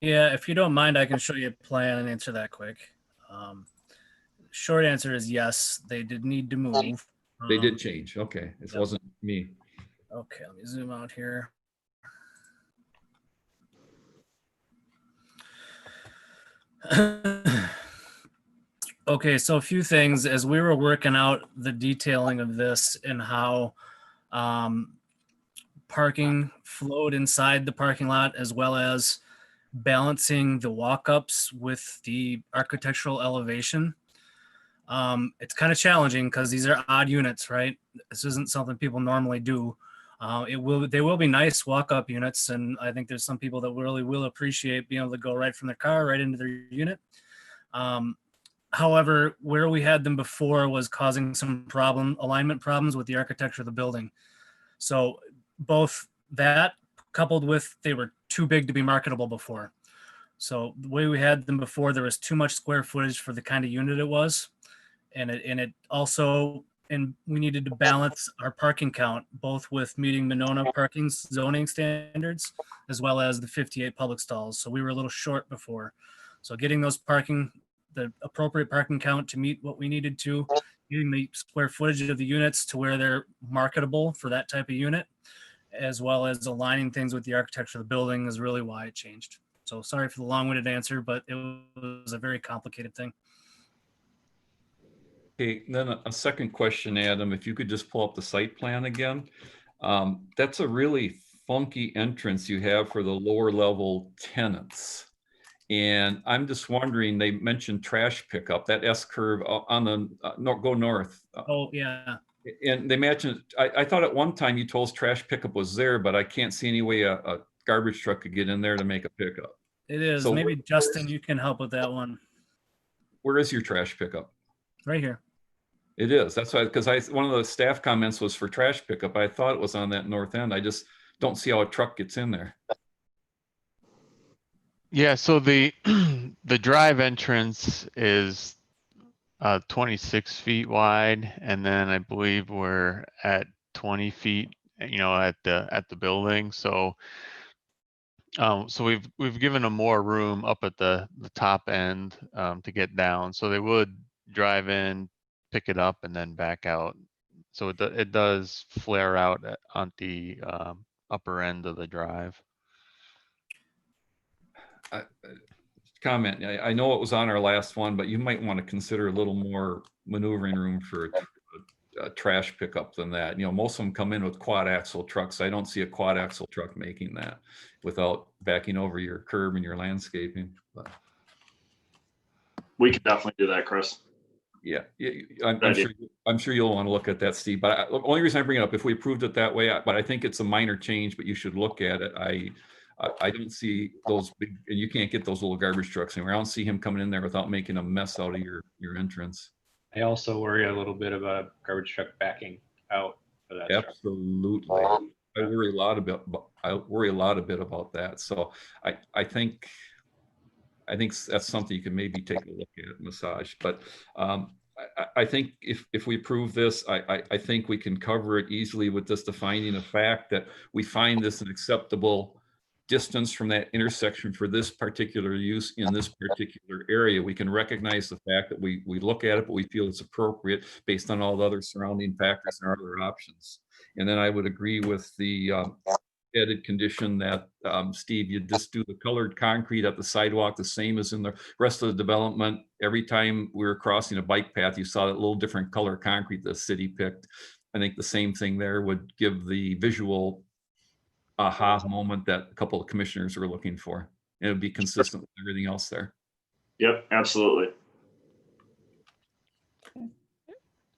[SPEAKER 12] Yeah, if you don't mind, I can show you a plan and answer that quick. Short answer is yes, they did need to move.
[SPEAKER 7] They did change. Okay, it wasn't me.
[SPEAKER 12] Okay, let me zoom out here. Okay, so a few things as we were working out the detailing of this and how parking flowed inside the parking lot, as well as balancing the walk-ups with the architectural elevation. It's kind of challenging because these are odd units, right? This isn't something people normally do. They will be nice walk-up units, and I think there's some people that really will appreciate being able to go right from their car right into their unit. However, where we had them before was causing some alignment problems with the architecture of the building. So both that coupled with they were too big to be marketable before. So the way we had them before, there was too much square footage for the kind of unit it was. And we needed to balance our parking count, both with meeting Winona parking zoning standards, as well as the 58 public stalls. So we were a little short before. So getting the appropriate parking count to meet what we needed to, getting the square footage of the units to where they're marketable for that type of unit, as well as aligning things with the architecture of the building is really why it changed. So sorry for the long-winded answer, but it was a very complicated thing.
[SPEAKER 7] Okay, then a second question, Adam, if you could just pull up the site plan again. That's a really funky entrance you have for the lower level tenants. And I'm just wondering, they mentioned trash pickup, that S curve on the go north.
[SPEAKER 12] Oh, yeah.
[SPEAKER 7] And they mentioned, I thought at one time you told us trash pickup was there, but I can't see any way a garbage truck could get in there to make a pickup.
[SPEAKER 12] It is.
[SPEAKER 7] So
[SPEAKER 12] maybe Justin, you can help with that one.
[SPEAKER 7] Where is your trash pickup?
[SPEAKER 12] Right here.
[SPEAKER 7] It is. That's why, because one of the staff comments was for trash pickup. I thought it was on that north end. I just don't see how a truck gets in there.
[SPEAKER 14] Yeah, so the the drive entrance is 26 feet wide, and then I believe we're at 20 feet, you know, at the building. So so we've given them more room up at the top end to get down. So they would drive in, pick it up, and then back out. So it does flare out on the upper end of the drive.
[SPEAKER 7] Comment. I know it was on our last one, but you might want to consider a little more maneuvering room for trash pickup than that. You know, most of them come in with quad axle trucks. I don't see a quad axle truck making that without backing over your curb and your landscaping. But
[SPEAKER 13] We could definitely do that, Chris.
[SPEAKER 7] yeah, I'm sure you'll want to look at that, Steve. But the only reason I bring it up, if we approved it that way, but I think it's a minor change, but you should look at it. I don't see those big, and you can't get those little garbage trucks anywhere. I don't see him coming in there without making a mess out of your entrance.
[SPEAKER 11] I also worry a little bit about a garbage truck backing out for that truck.
[SPEAKER 7] Absolutely. I worry a lot a bit about that. So I think that's something you can maybe take a look at, massage. But I think if we approve this, I think we can cover it easily with just the finding of fact that we find this an acceptable distance from that intersection for this particular use in this particular area. We can recognize the fact that we look at it, but we feel it's appropriate based on all the other surrounding factors and our other options. And then I would agree with the added condition that, Steve, you just do the colored concrete at the sidewalk the same as in the rest of the development. Every time we were crossing a bike path, you saw that little different color concrete the city picked. I think the same thing there would give the visual aha moment that a couple of commissioners were looking for. And it would be consistent with everything else there.
[SPEAKER 13] Yep, absolutely.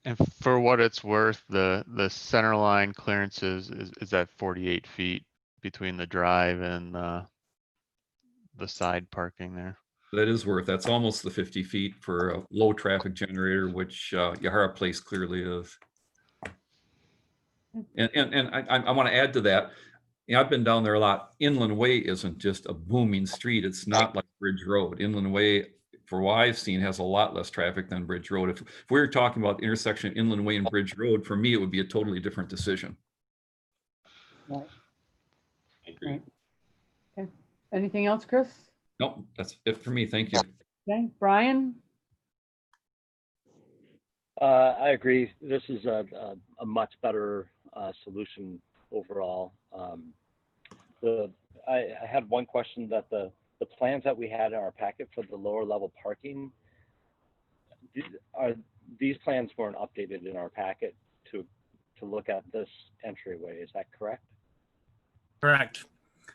[SPEAKER 14] And for what it's worth, the center line clearances is at 48 feet between the drive and the side parking there.
[SPEAKER 7] That is worth, that's almost the 50 feet for a low traffic generator, which Yahara Place clearly is. And I want to add to that. You know, I've been down there a lot. Inland Way isn't just a booming street. It's not like Bridge Road. Inland Way, for what I've seen, has a lot less traffic than Bridge Road. If we were talking about the intersection of Inland Way and Bridge Road, for me, it would be a totally different decision.
[SPEAKER 1] Right.
[SPEAKER 11] I agree.
[SPEAKER 1] Right. Okay. Anything else, Chris?
[SPEAKER 7] Nope, that's it for me. Thank you.
[SPEAKER 1] Okay, Brian?
[SPEAKER 10] I agree. This is a much better solution overall. I had one question that the plans that we had in our packet for the lower level parking, these plans weren't updated in our packet to look at this entryway. Is that correct?
[SPEAKER 12] Correct.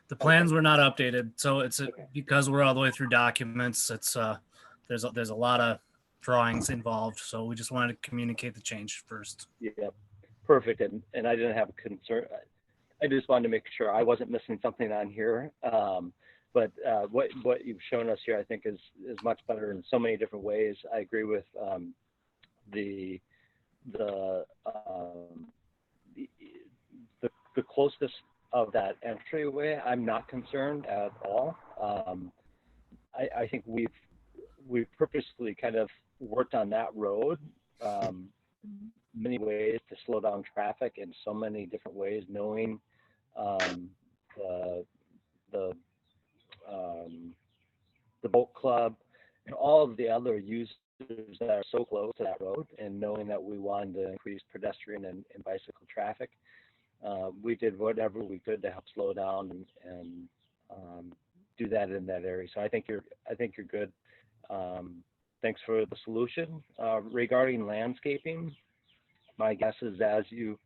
[SPEAKER 12] The plans were not updated, so it's because we're all the way through documents. It's there's a lot of drawings involved, so we just wanted to communicate the change first.
[SPEAKER 10] Yeah, perfect. And I didn't have a concern. I just wanted to make sure I wasn't missing something on here. But what you've shown us here, I think, is much better in so many different ways. I agree with the closeness of that entryway. I'm not concerned at all. I think we've purposely kind of worked on that road many ways to slow down traffic in so many different ways, knowing the boat club and all of the other users that are so close to that road, and knowing that we wanted to increase pedestrian and bicycle traffic. We did whatever we could to help slow down and do that in that area. So I think you're good. Thanks for the solution. Regarding landscaping, my guess is as you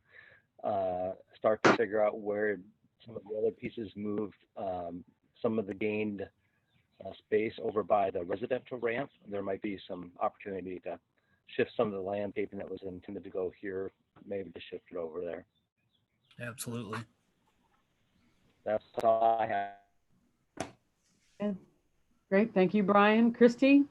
[SPEAKER 10] start to figure out where some of the other pieces moved, some of the gained space over by the residential ramp, there might be some opportunity to shift some of the landscaping that was intended to go here, maybe to shift it over there.
[SPEAKER 12] Absolutely.
[SPEAKER 10] That's all I have.
[SPEAKER 1] Okay. Great, thank you, Brian. Christy?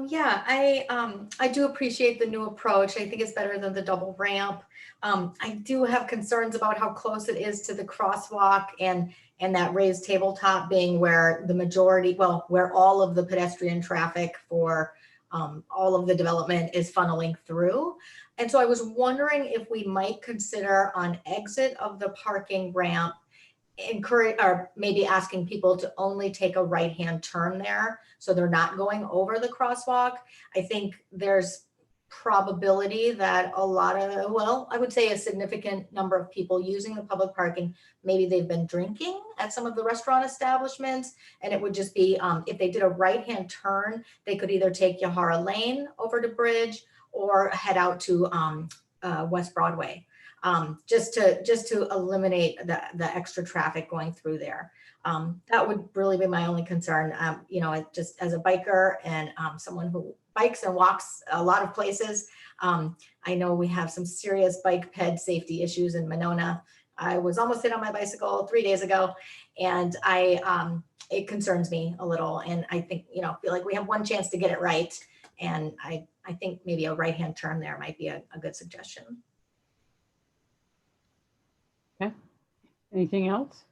[SPEAKER 3] Yeah, I do appreciate the new approach. I think it's better than the double ramp. I do have concerns about how close it is to the crosswalk and that raised tabletop being where the majority, well, where all of the pedestrian traffic for all of the development is funneling through. And so I was wondering if we might consider on exit of the parking ramp, encourage or maybe asking people to only take a right-hand turn there so they're not going over the crosswalk. I think there's probability that a lot of, well, I would say a significant number of people using the public parking, maybe they've been drinking at some of the restaurant establishments, and it would just be if they did a right-hand turn, they could either take Yahara Lane over to Bridge, or head out to West Broadway, just to eliminate the extra traffic going through there. That would really be my only concern. You know, just as a biker and someone who bikes and walks a lot of places, I know we have some serious bike ped safety issues in Winona. I was almost hit on my bicycle 3 days ago, and it concerns me a little. And I think, you know, feel like we have one chance to get it right. And I think maybe a right-hand turn there might be a good suggestion.
[SPEAKER 1] Okay. Anything else?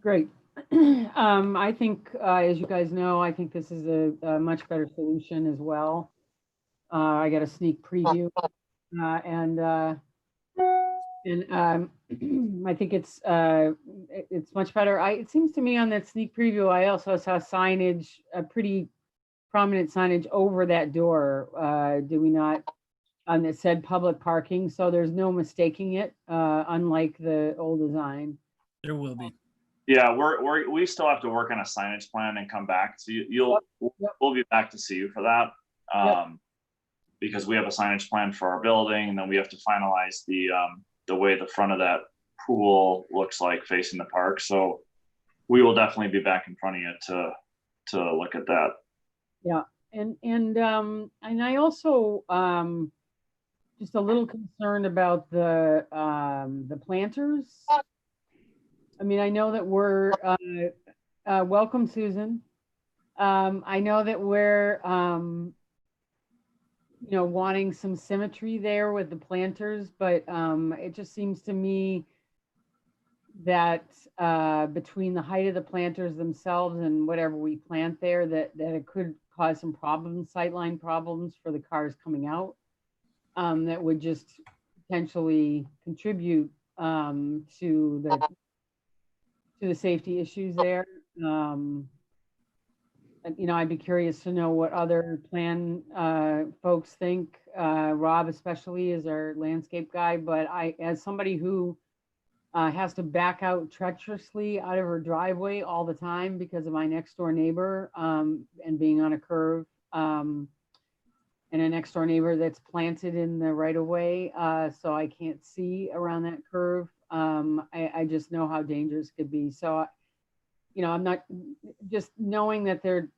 [SPEAKER 1] Great. I think, as you guys know, I think this is a much better solution as well. I got a sneak preview, and I think it's much better. It seems to me on that sneak preview, I also saw signage, a pretty prominent signage over that door. Do we not? That said public parking, so there's no mistaking it, unlike the old design.
[SPEAKER 12] There will be.
[SPEAKER 13] Yeah, we still have to work on a signage plan and come back. So we'll be back to see you for that. Because we have a signage plan for our building, and then we have to finalize the way the front of that pool looks like facing the park. So we will definitely be back in front of you to look at that.
[SPEAKER 1] Yeah, and I also just a little concerned about the planters. I mean, I know that we're welcome, Susan. I know that we're you know, wanting some symmetry there with the planters, but it just seems to me that between the height of the planters themselves and whatever we plant there, that it could cause some problems, sightline problems for the cars coming out, that would just potentially contribute to the safety issues there. You know, I'd be curious to know what other plan folks think. Rob especially is our landscape guy, but as somebody who has to back out treacherously out of her driveway all the time because of my next door neighbor, and being on a curve, and a next door neighbor that's planted in the right of way, so I can't see around that curve. I just know how dangerous it could be. So, you know, I'm not just knowing that they're,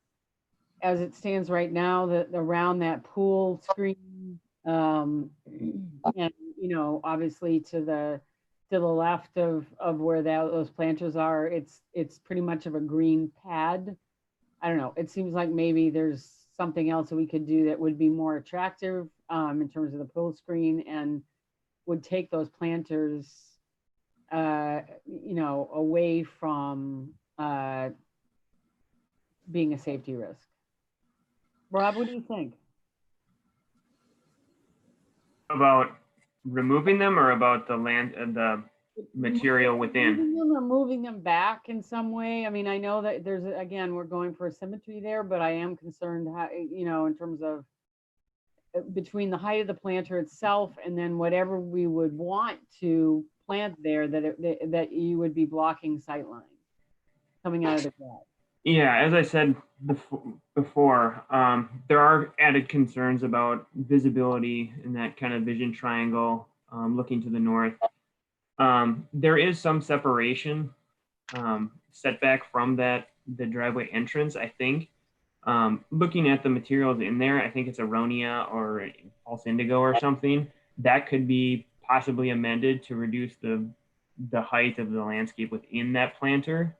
[SPEAKER 1] as it stands right now, that around that pool screen, and, you know, obviously to the left of where those planters are, it's pretty much of a green pad. I don't know. It seems like maybe there's something else that we could do that would be more attractive in terms of the pool screen and would take those planters, you know, away from being a safety risk. Rob, what do you think?
[SPEAKER 4] About removing them or about the land and the material within?
[SPEAKER 1] Moving them or moving them back in some way. I mean, I know that there's, again, we're going for a symmetry there, but I am concerned how, you know, in terms of between the height of the planter itself and then whatever we would want to plant there, that you would be blocking sight lines coming out of the ground.
[SPEAKER 4] Yeah, as I said before, there are added concerns about visibility in that kind of vision triangle, looking to the north. There is some separation, setback from the driveway entrance, I think. Looking at the materials in there, I think it's Aronia or false indigo or something. That could be possibly amended to reduce the height of the landscape within that planter.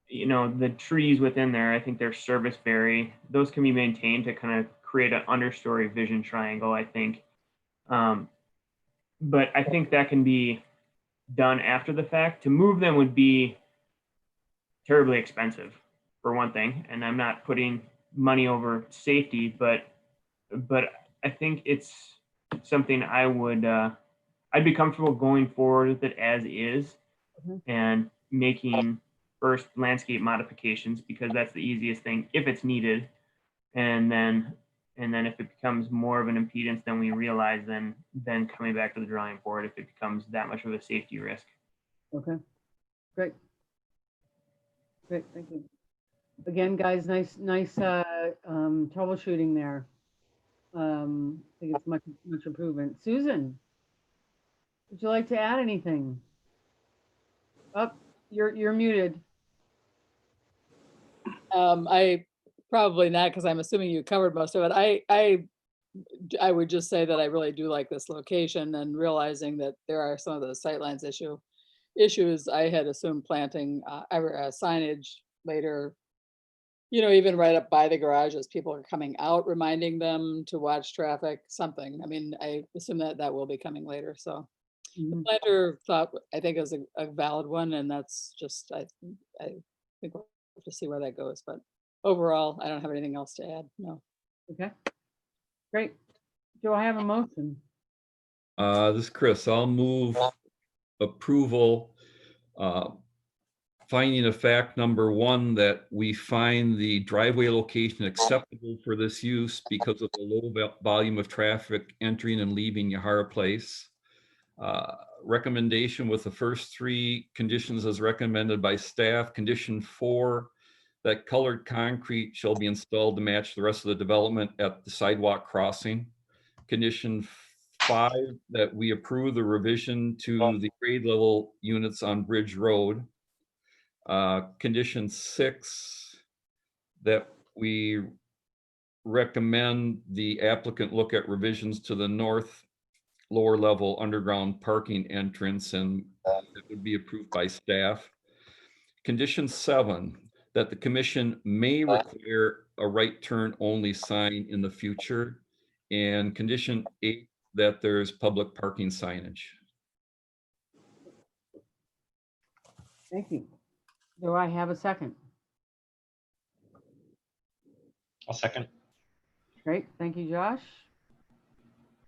[SPEAKER 4] You know, the trees within there, I think they're serviceberry. Those can be maintained to kind of create an understory vision triangle, I think. But I think that can be done after the fact. To move them would be terribly expensive, for one thing. And I'm not putting money over safety, but I think it's something I would, I'd be comfortable going forward with it as is, and making first landscape modifications, because that's the easiest thing if it's needed. And then if it becomes more of an impedance than we realize, then coming back to the drawing board if it becomes that much of a safety risk.
[SPEAKER 1] Okay, great. Great, thank you. Again, guys, nice troubleshooting there. I think it's much improvement. Susan, would you like to add anything? Oh, you're muted.
[SPEAKER 15] I probably not, because I'm assuming you covered most of it. I would just say that I really do like this location, and realizing that there are some of those sightlines issues. I had assumed planting signage later, even right up by the garage as people are coming out, reminding them to watch traffic, something. I mean, I assume that will be coming later. So the planter thought, I think, is a valid one, and that's just, I think we'll have to see where that goes. But overall, I don't have anything else to add. No.
[SPEAKER 1] Okay, great. Do I have a motion?
[SPEAKER 7] This is Chris. I'll move approval, finding of fact number 1, that we find the driveway location acceptable for this use because of the low volume of traffic entering and leaving Yahara Place. Recommendation with the first 3 conditions as recommended by staff. Condition 4, that colored concrete shall be installed to match the rest of the development at the sidewalk crossing. Condition 5, that we approve the revision to the grade level units on Bridge Road. Condition 6, that we recommend the applicant look at revisions to the north lower level underground parking entrance, and it would be approved by staff. Condition 7, that the commission may require a right turn only sign in the future. And condition 8, that there's public parking signage.
[SPEAKER 1] Thank you. Do I have a second?
[SPEAKER 11] I'll second.
[SPEAKER 1] Great, thank you, Josh.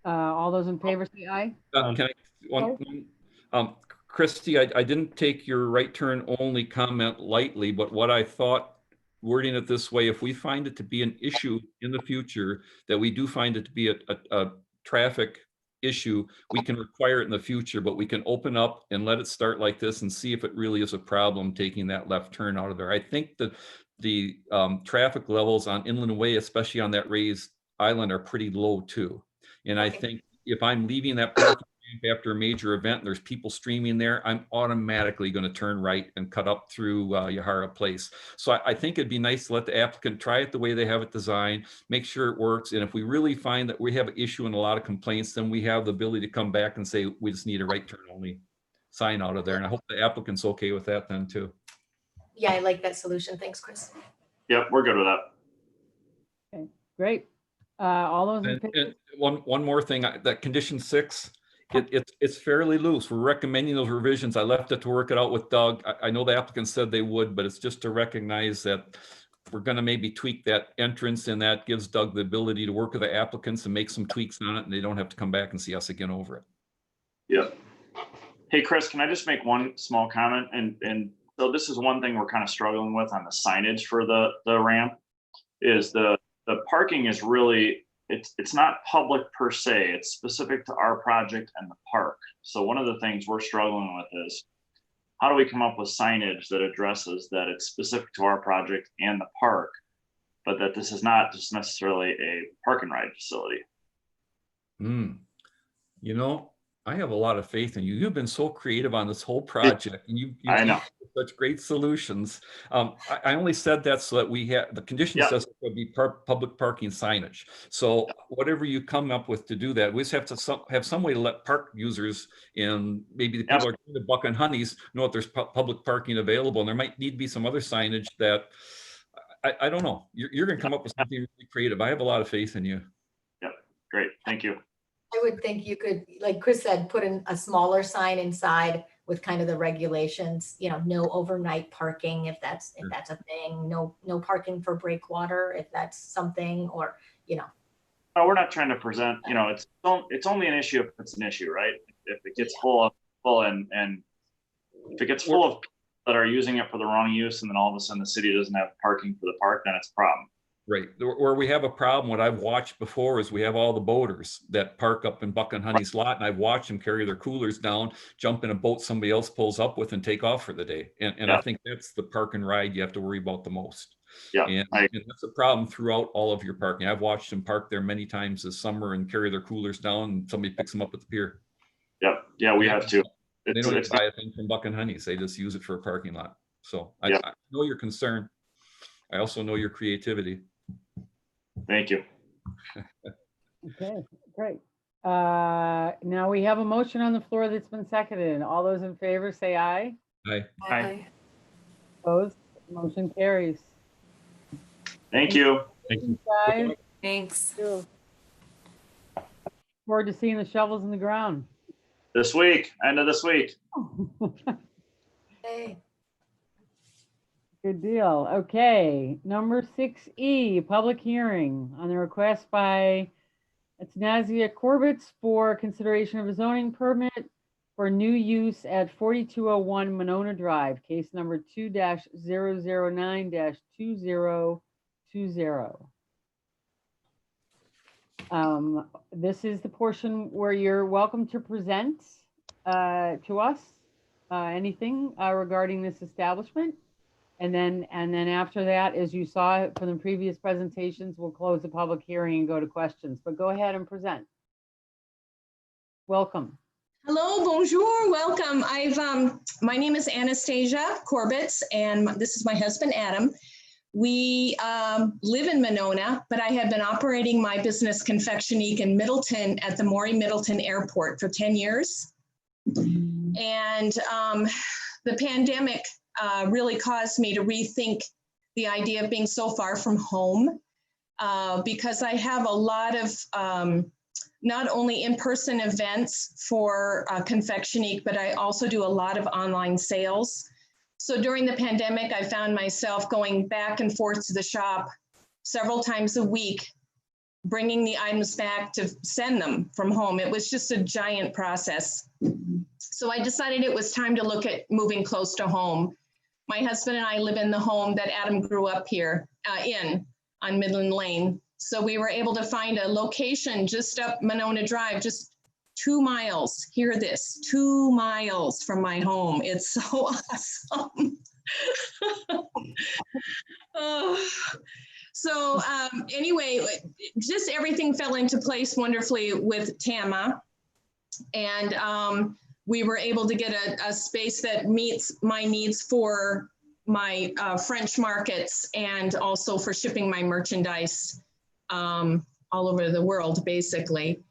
[SPEAKER 1] All those in favor say aye.
[SPEAKER 7] Can I, Christy, I didn't take your right turn only comment lightly, but what I thought, wording it this way, if we find it to be an issue in the future, that we do find it to be a traffic issue, we can require it in the future, but we can open up and let it start like this and see if it really is a problem taking that left turn out of there. I think that the traffic levels on Inland Way, especially on that raised island, are pretty low too. And I think if I'm leaving that parking ramp after a major event and there's people streaming there, I'm automatically going to turn right and cut up through Yahara Place. So I think it'd be nice to let the applicant try it the way they have it designed, make sure it works. And if we really find that we have an issue and a lot of complaints, then we have the ability to come back and say, we just need a right turn only sign out of there. And I hope the applicant's okay with that then too.
[SPEAKER 3] Yeah, I like that solution. Thanks, Chris.
[SPEAKER 13] Yep, we're good with that.
[SPEAKER 1] Okay, great. All those in favor?
[SPEAKER 7] And one more thing, that condition 6, it's fairly loose. We're recommending those revisions. I left it to work it out with Doug. I know the applicant said they would, but it's just to recognize that we're going to maybe tweak that entrance, and that gives Doug the ability to work with the applicants and make some tweaks on it, and they don't have to come back and see us again over it.
[SPEAKER 13] Yep. Hey, Chris, can I just make one small comment? And so this is one thing we're kind of struggling with on the signage for the ramp, is the parking is really, it's not public per se, it's specific to our project and the park. So one of the things we're struggling with is, how do we come up with signage that addresses that it's specific to our project and the park, but that this is not just necessarily a park and ride facility?
[SPEAKER 7] You know, I have a lot of faith in you. You've been so creative on this whole project, and you've such great solutions. I only said that so that we have the condition says it would be public parking signage. So whatever you come up with to do that, we just have to have some way to let park users, and maybe the people are doing the Buck and Honeys, know if there's public parking available, and there might need to be some other signage that I don't know. You're going to come up with something really creative. I have a lot of faith in you.
[SPEAKER 13] Yep, great, thank you.
[SPEAKER 3] I would think you could, like Chris said, put in a smaller sign inside with kind of the regulations, no overnight parking if that's a thing, no parking for breakwater if that's something, or No,
[SPEAKER 13] we're not trying to present, it's only an issue if it's an issue, right? If it gets full and if it gets full of people that are using it for the wrong use, and then all of a sudden the city doesn't have parking for the park, then it's a problem.
[SPEAKER 7] Right. Where we have a problem, what I've watched before is we have all the boaters that park up in Buck and Honey's lot, and I've watched them carry their coolers down, jump in a boat somebody else pulls up with, and take off for the day. And I think that's the park and ride you have to worry about the most.
[SPEAKER 13] Yeah.
[SPEAKER 7] And that's a problem throughout all of your parking. I've watched them park there many times this summer and carry their coolers down, and somebody picks them up at the pier.
[SPEAKER 13] Yep. Yeah, we have to.
[SPEAKER 7] They don't even buy a thing from Buck and Honey's. They just use it for a parking lot. So I know your concern. I also know your creativity.
[SPEAKER 13] Thank you.
[SPEAKER 1] Okay, great. Now we have a motion on the floor that's been seconded. All those in favor say aye.
[SPEAKER 7] Aye.
[SPEAKER 3] Aye.
[SPEAKER 1] Opposed? Motion carries.
[SPEAKER 13] Thank you.
[SPEAKER 2] Thank you.
[SPEAKER 1] Guys,
[SPEAKER 9] Thanks.
[SPEAKER 1] forward to seeing the shovels in the ground.
[SPEAKER 13] This week, end of this week.
[SPEAKER 3] Hey.
[SPEAKER 1] Good deal. Okay, number 6E, public hearing on the request by Nazia Corbett for consideration of a zoning permit for new use at 4201 Winona Drive, case number 2-009-2020. This is the portion where you're welcome to present to us anything regarding this establishment. And then after that, as you saw from the previous presentations, we'll close the public hearing and go to questions, but go ahead and present. Welcome.
[SPEAKER 16] Hello, bonjour, welcome. My name is Anastasia Corbett, and this is my husband, Adam. We live in Winona, but I have been operating my business Confectionique in Middleton at the Maury Middleton Airport for 10 years. And the pandemic really caused me to rethink the idea of being so far from home because I have a lot of not only in-person events for Confectionique, but I also do a lot of online sales. So during the pandemic, I found myself going back and forth to the shop several times a week, bringing the items back to send them from home. It was just a giant process. So I decided it was time to look at moving close to home. My husband and I live in the home that Adam grew up here on Midland Lane. So we were able to find a location just up Winona Drive, just 2 miles, hear this, 2 miles from my home. It's so awesome. So anyway, just everything fell into place wonderfully with Tama. And we were able to get a space that meets my needs for my French markets and also for shipping my merchandise all over the world, basically.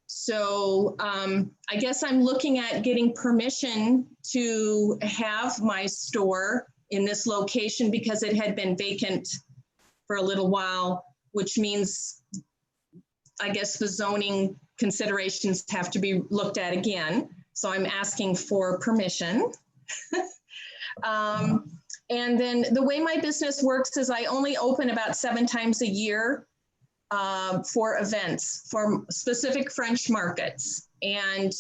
[SPEAKER 16] So I guess I'm looking at getting permission to have my store in this location because it had been vacant for a little while, which means I guess the zoning considerations have to be looked at again. So I'm asking for permission. And then the way my business works is I only open about 7 times a year for events, for specific French markets. And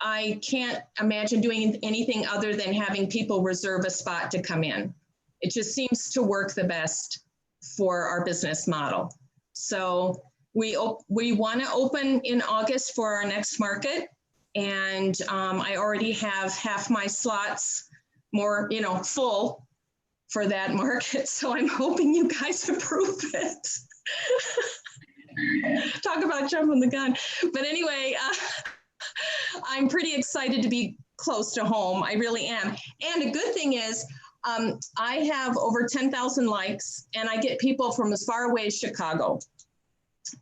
[SPEAKER 16] I can't imagine doing anything other than having people reserve a spot to come in. It just seems to work the best for our business model. So we want to open in August for our next market. And I already have half my slots more, full for that market. So I'm hoping you guys approve it. Talk about jumping the gun. But anyway, I'm pretty excited to be close to home. I really am. And a good thing is I have over 10,000 likes and I get people from as far away as Chicago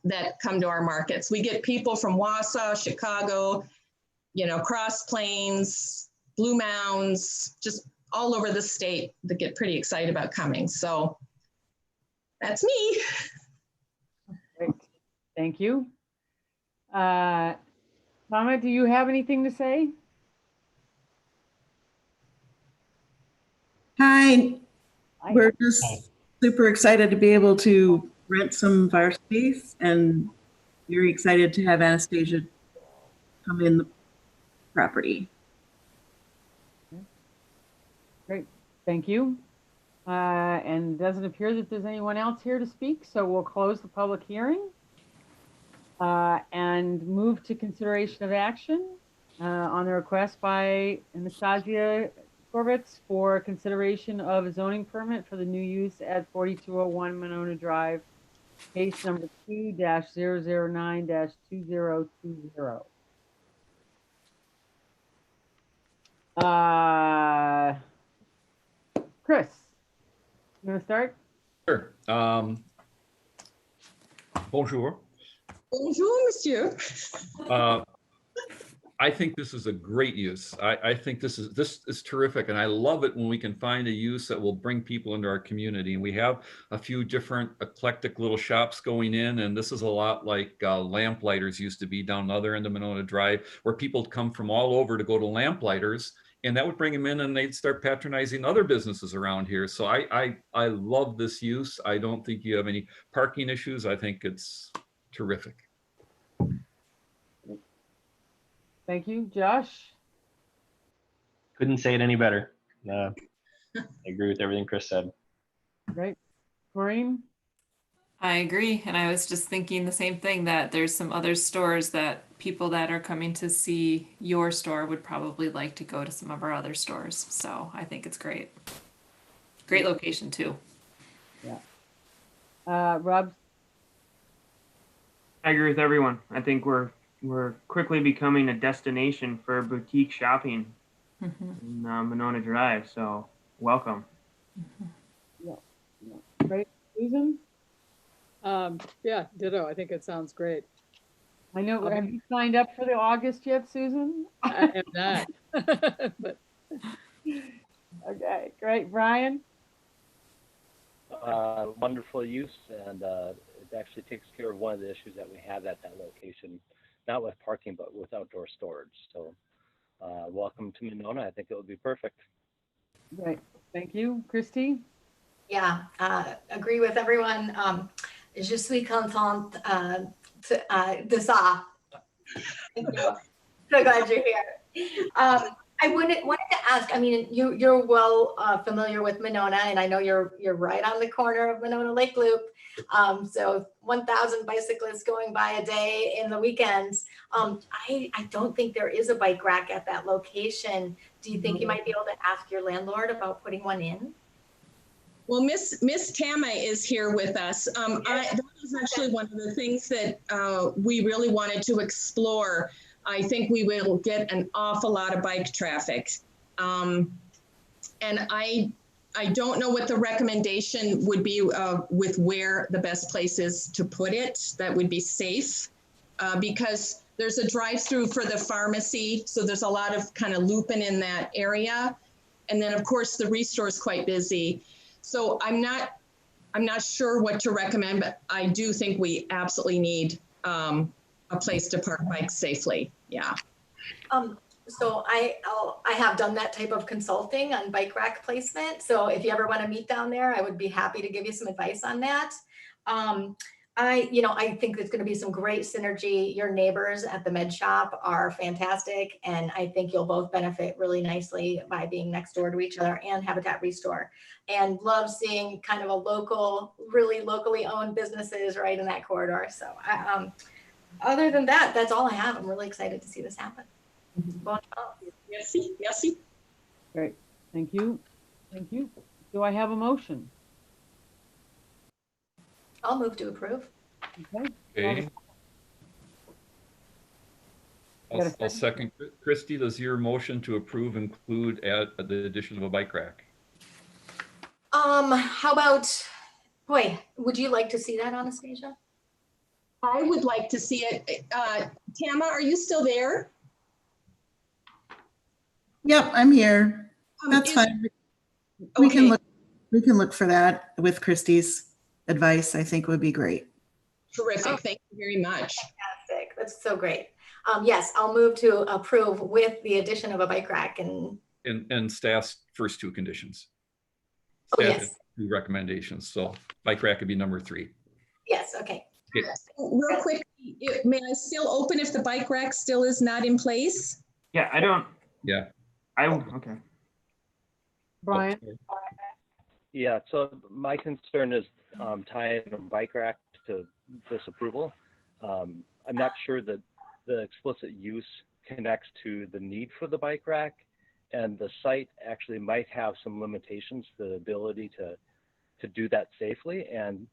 [SPEAKER 16] that come to our markets. We get people from Wausau, Chicago, Cross Plains, Blue Mounds, just all over the state that get pretty excited about coming. So that's me.
[SPEAKER 1] Great. Thank you. Mama, do you have anything to say?
[SPEAKER 17] Hi. We're just super excited to be able to rent some of our space and very excited to have Anastasia come in the property.
[SPEAKER 1] Great, thank you. And it doesn't appear that there's anyone else here to speak, so we'll close the public hearing and move to consideration of action on the request by Anastasia Corbett for consideration of a zoning permit for the new use at 4201 Winona Drive, case number 2-009-2020. Chris, you want to start?
[SPEAKER 7] Sure. Bonjour.
[SPEAKER 16] Bonjour, monsieur.
[SPEAKER 7] I think this is a great use. I think this is terrific, and I love it when we can find a use that will bring people into our community. And we have a few different eclectic little shops going in, and this is a lot like Lamplighters used to be down the other end of Winona Drive, where people come from all over to go to Lamplighters, and that would bring them in, and they'd start patronizing other businesses around here. So I love this use. I don't think you have any parking issues. I think it's terrific.
[SPEAKER 1] Thank you. Josh?
[SPEAKER 11] Couldn't say it any better. I agree with everything Chris said.
[SPEAKER 1] Right. Maureen?
[SPEAKER 9] I agree. And I was just thinking the same thing, that there's some other stores that people that are coming to see your store would probably like to go to some of our other stores. So I think it's great. Great location too.
[SPEAKER 1] Yeah. Rob?
[SPEAKER 4] I agree with everyone. I think we're quickly becoming a destination for boutique shopping in Winona Drive. So welcome.
[SPEAKER 1] Yeah. Great. Susan?
[SPEAKER 15] Yeah, ditto. I think it sounds great.
[SPEAKER 1] I know. Have you signed up for the August yet, Susan?
[SPEAKER 15] I am not. But
[SPEAKER 1] okay, great. Brian?
[SPEAKER 10] Wonderful use, and it actually takes care of one of the issues that we have at that location, not with parking, but with outdoor storage. So welcome to Winona. I think it would be perfect.
[SPEAKER 1] Great. Thank you. Christy?
[SPEAKER 3] Yeah, agree with everyone. Je suis contente de ça. Thank you. So glad you're here. I wanted to ask, I mean, you're well familiar with Winona, and I know you're right on the corner of Winona Lake Loop. So 1,000 bicyclists going by a day in the weekends. I don't think there is a bike rack at that location. Do you think you might be able to ask your landlord about putting one in?
[SPEAKER 16] Well, Miss Tama is here with us. That was actually one of the things that we really wanted to explore. I think we will get an awful lot of bike traffic. And I don't know what the recommendation would be with where the best place is to put it that would be safe, because there's a drive-through for the pharmacy. So there's a lot of kind of looping in that area. And then of course the Restore is quite busy. So I'm not sure what to recommend, but I do think we absolutely need a place to park bikes safely. Yeah.
[SPEAKER 3] So I have done that type of consulting on bike rack placement. So if you ever want to meet down there, I would be happy to give you some advice on that. I think there's going to be some great synergy. Your neighbors at the med shop are fantastic, and I think you'll both benefit really nicely by being next door to each other, and Habitat Restore. And love seeing kind of a local, really locally owned businesses right in that corridor. So other than that, that's all I have. I'm really excited to see this happen.
[SPEAKER 16] Yes.
[SPEAKER 1] Great. Thank you. Thank you. Do I have a motion?
[SPEAKER 3] I'll move to approve.
[SPEAKER 7] Okay. I'll second. Christy, does your motion to approve include the addition of a bike rack?
[SPEAKER 3] How about, boy, would you like to see that, Anastasia?
[SPEAKER 16] I would like to see it. Tama, are you still there?
[SPEAKER 17] Yep, I'm here. That's fine. We can look for that with Christy's advice. I think would be great.
[SPEAKER 16] Terrific. Thank you very much.
[SPEAKER 3] Fantastic. That's so great. Yes, I'll move to approve with the addition of a bike rack
[SPEAKER 7] and staff's first two conditions.
[SPEAKER 3] Oh, yes.
[SPEAKER 7] Two recommendations. So bike rack could be number 3.
[SPEAKER 3] Yes. Okay.
[SPEAKER 16] Real quick, may I still open if the bike rack still is not in place?
[SPEAKER 4] Yeah, I don't.
[SPEAKER 7] Yeah.
[SPEAKER 4] Okay.
[SPEAKER 1] Brian?
[SPEAKER 10] Yeah, so my concern is tying a bike rack to this approval. I'm not sure that the explicit use connects to the need for the bike rack, and the site actually might have some limitations, the ability to do that safely, and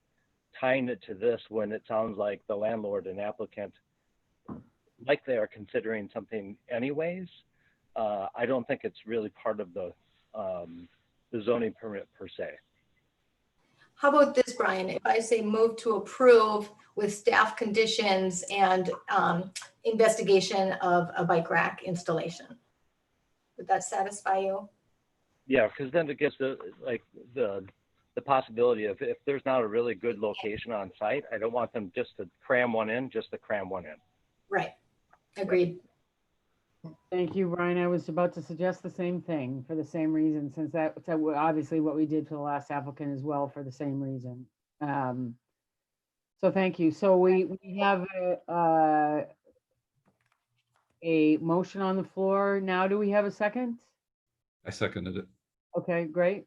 [SPEAKER 10] tying it to this when it sounds like the landlord and applicant like they are considering something anyways. I don't think it's really part of the zoning permit per se.
[SPEAKER 3] How about this, Brian? If I say move to approve with staff conditions and investigation of a bike rack installation, would that satisfy you?
[SPEAKER 10] Yeah, because then it gives the possibility of, if there's not a really good location on site, I don't want them just to cram one in, just to cram one in.
[SPEAKER 3] Right. Agreed.
[SPEAKER 1] Thank you, Brian. I was about to suggest the same thing for the same reason, since that's obviously what we did for the last applicant as well for the same reason. So thank you. So we have a motion on the floor. Now, do we have a second?
[SPEAKER 7] I seconded it.
[SPEAKER 1] Okay, great.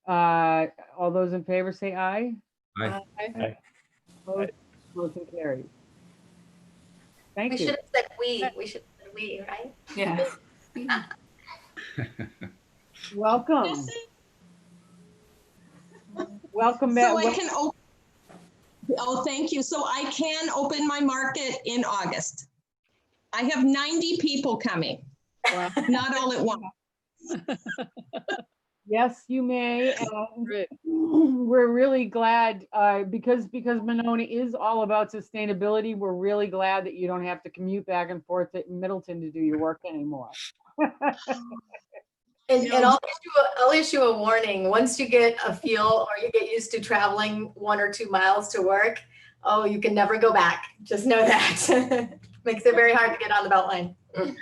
[SPEAKER 1] All those in favor say aye.
[SPEAKER 7] Aye.
[SPEAKER 1] Aye. Opposed? Motion carries. Thank
[SPEAKER 3] We
[SPEAKER 1] you.
[SPEAKER 3] should have said we. We should have said we, right?
[SPEAKER 9] Yeah.
[SPEAKER 1] Welcome. Welcome back.
[SPEAKER 16] So I can open. Oh, thank you. So I can open my market in August. I have 90 people coming.
[SPEAKER 1] Wow.
[SPEAKER 16] Not all at once.
[SPEAKER 1] Yes, you may. We're really glad because Winona is all about sustainability. We're really glad that you don't have to commute back and forth to Middleton to do your work anymore.
[SPEAKER 3] And I'll issue a warning. Once you get a feel or you get used to traveling 1 or 2 miles to work, oh, you can never go back. Just know that. Makes it very hard to get on the Beltline.
[SPEAKER 16] I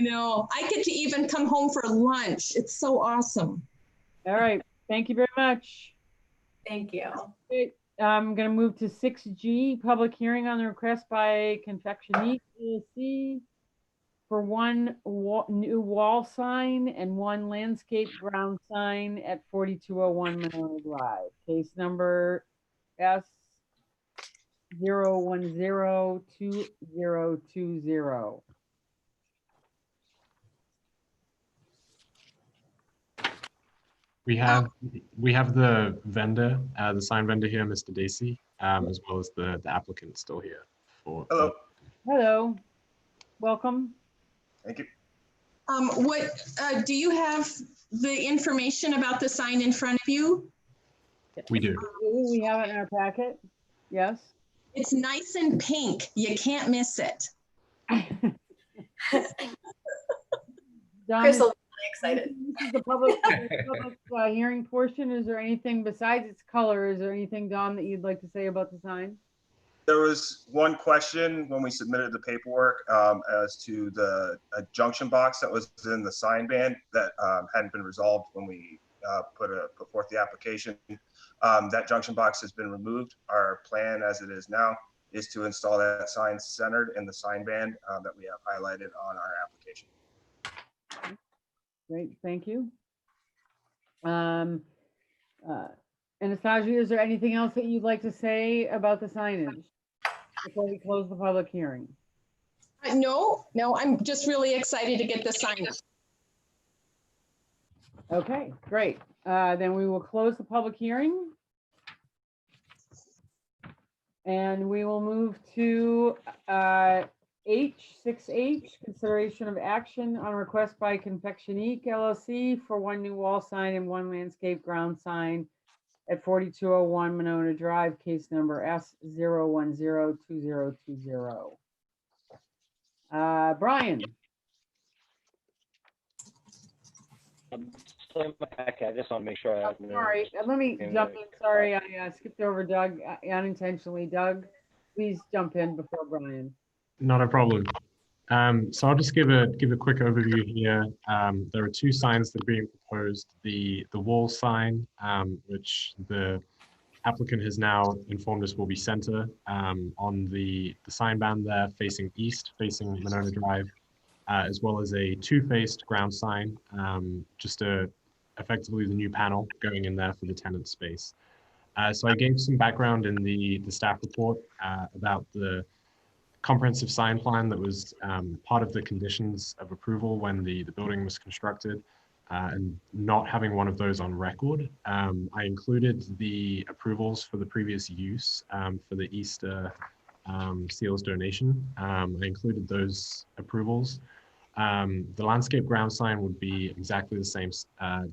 [SPEAKER 16] know. I get to even come home for lunch. It's so awesome.
[SPEAKER 1] All right. Thank you very much.
[SPEAKER 3] Thank you.
[SPEAKER 1] Okay, I'm going to move to 6G, public hearing on the request by Confectionique LLC for one new wall sign and one landscape ground sign at 4201 Winona Drive. Case number S0102020.
[SPEAKER 2] We have the vendor, the sign vendor here, Mr. Dacey, as well as the applicant still here.
[SPEAKER 18] Hello.
[SPEAKER 1] Hello. Welcome.
[SPEAKER 18] Thank you.
[SPEAKER 16] What do you have the information about the sign in front of you?
[SPEAKER 2] We do.
[SPEAKER 1] We have it in our packet. Yes.
[SPEAKER 16] It's nice and pink. You can't miss it.
[SPEAKER 3] Chris will be really excited.
[SPEAKER 1] This is the public hearing portion. Is there anything besides its color? Is there anything, Dom, that you'd like to say about the sign?
[SPEAKER 18] There was one question when we submitted the paperwork as to the junction box that was in the sign band that hadn't been resolved when we put forth the application. That junction box has been removed. Our plan as it is now is to install that sign centered in the sign band that we have highlighted on our application.
[SPEAKER 1] Great, thank you. Anastasia, is there anything else that you'd like to say about the signage before we close the public hearing?
[SPEAKER 16] No, I'm just really excited to get the sign up.
[SPEAKER 1] Okay, great. Then we will close the public hearing. And we will move to H6H, consideration of action on request by Confectionique LLC for one new wall sign and one landscape ground sign at 4201 Winona Drive, case number S0102020. Brian.
[SPEAKER 10] So I just want to make sure.
[SPEAKER 1] Sorry, let me jump in. Sorry, I skipped over Doug unintentionally. Doug, please jump in before Brian.
[SPEAKER 2] Not a problem. So I'll just give a quick overview here. There are two signs that are being proposed. The wall sign, which the applicant has now informed us will be center on the sign band there facing east, facing Winona Drive, as well as a two-faced ground sign, just a effectively the new panel going in there for the tenant space. So I gave some background in the staff report about the comprehensive sign plan that was part of the conditions of approval when the building was constructed, and not having one of those on record. I included the approvals for the previous use for the Easter Seals donation. I included those approvals. The landscape ground sign would be exactly the same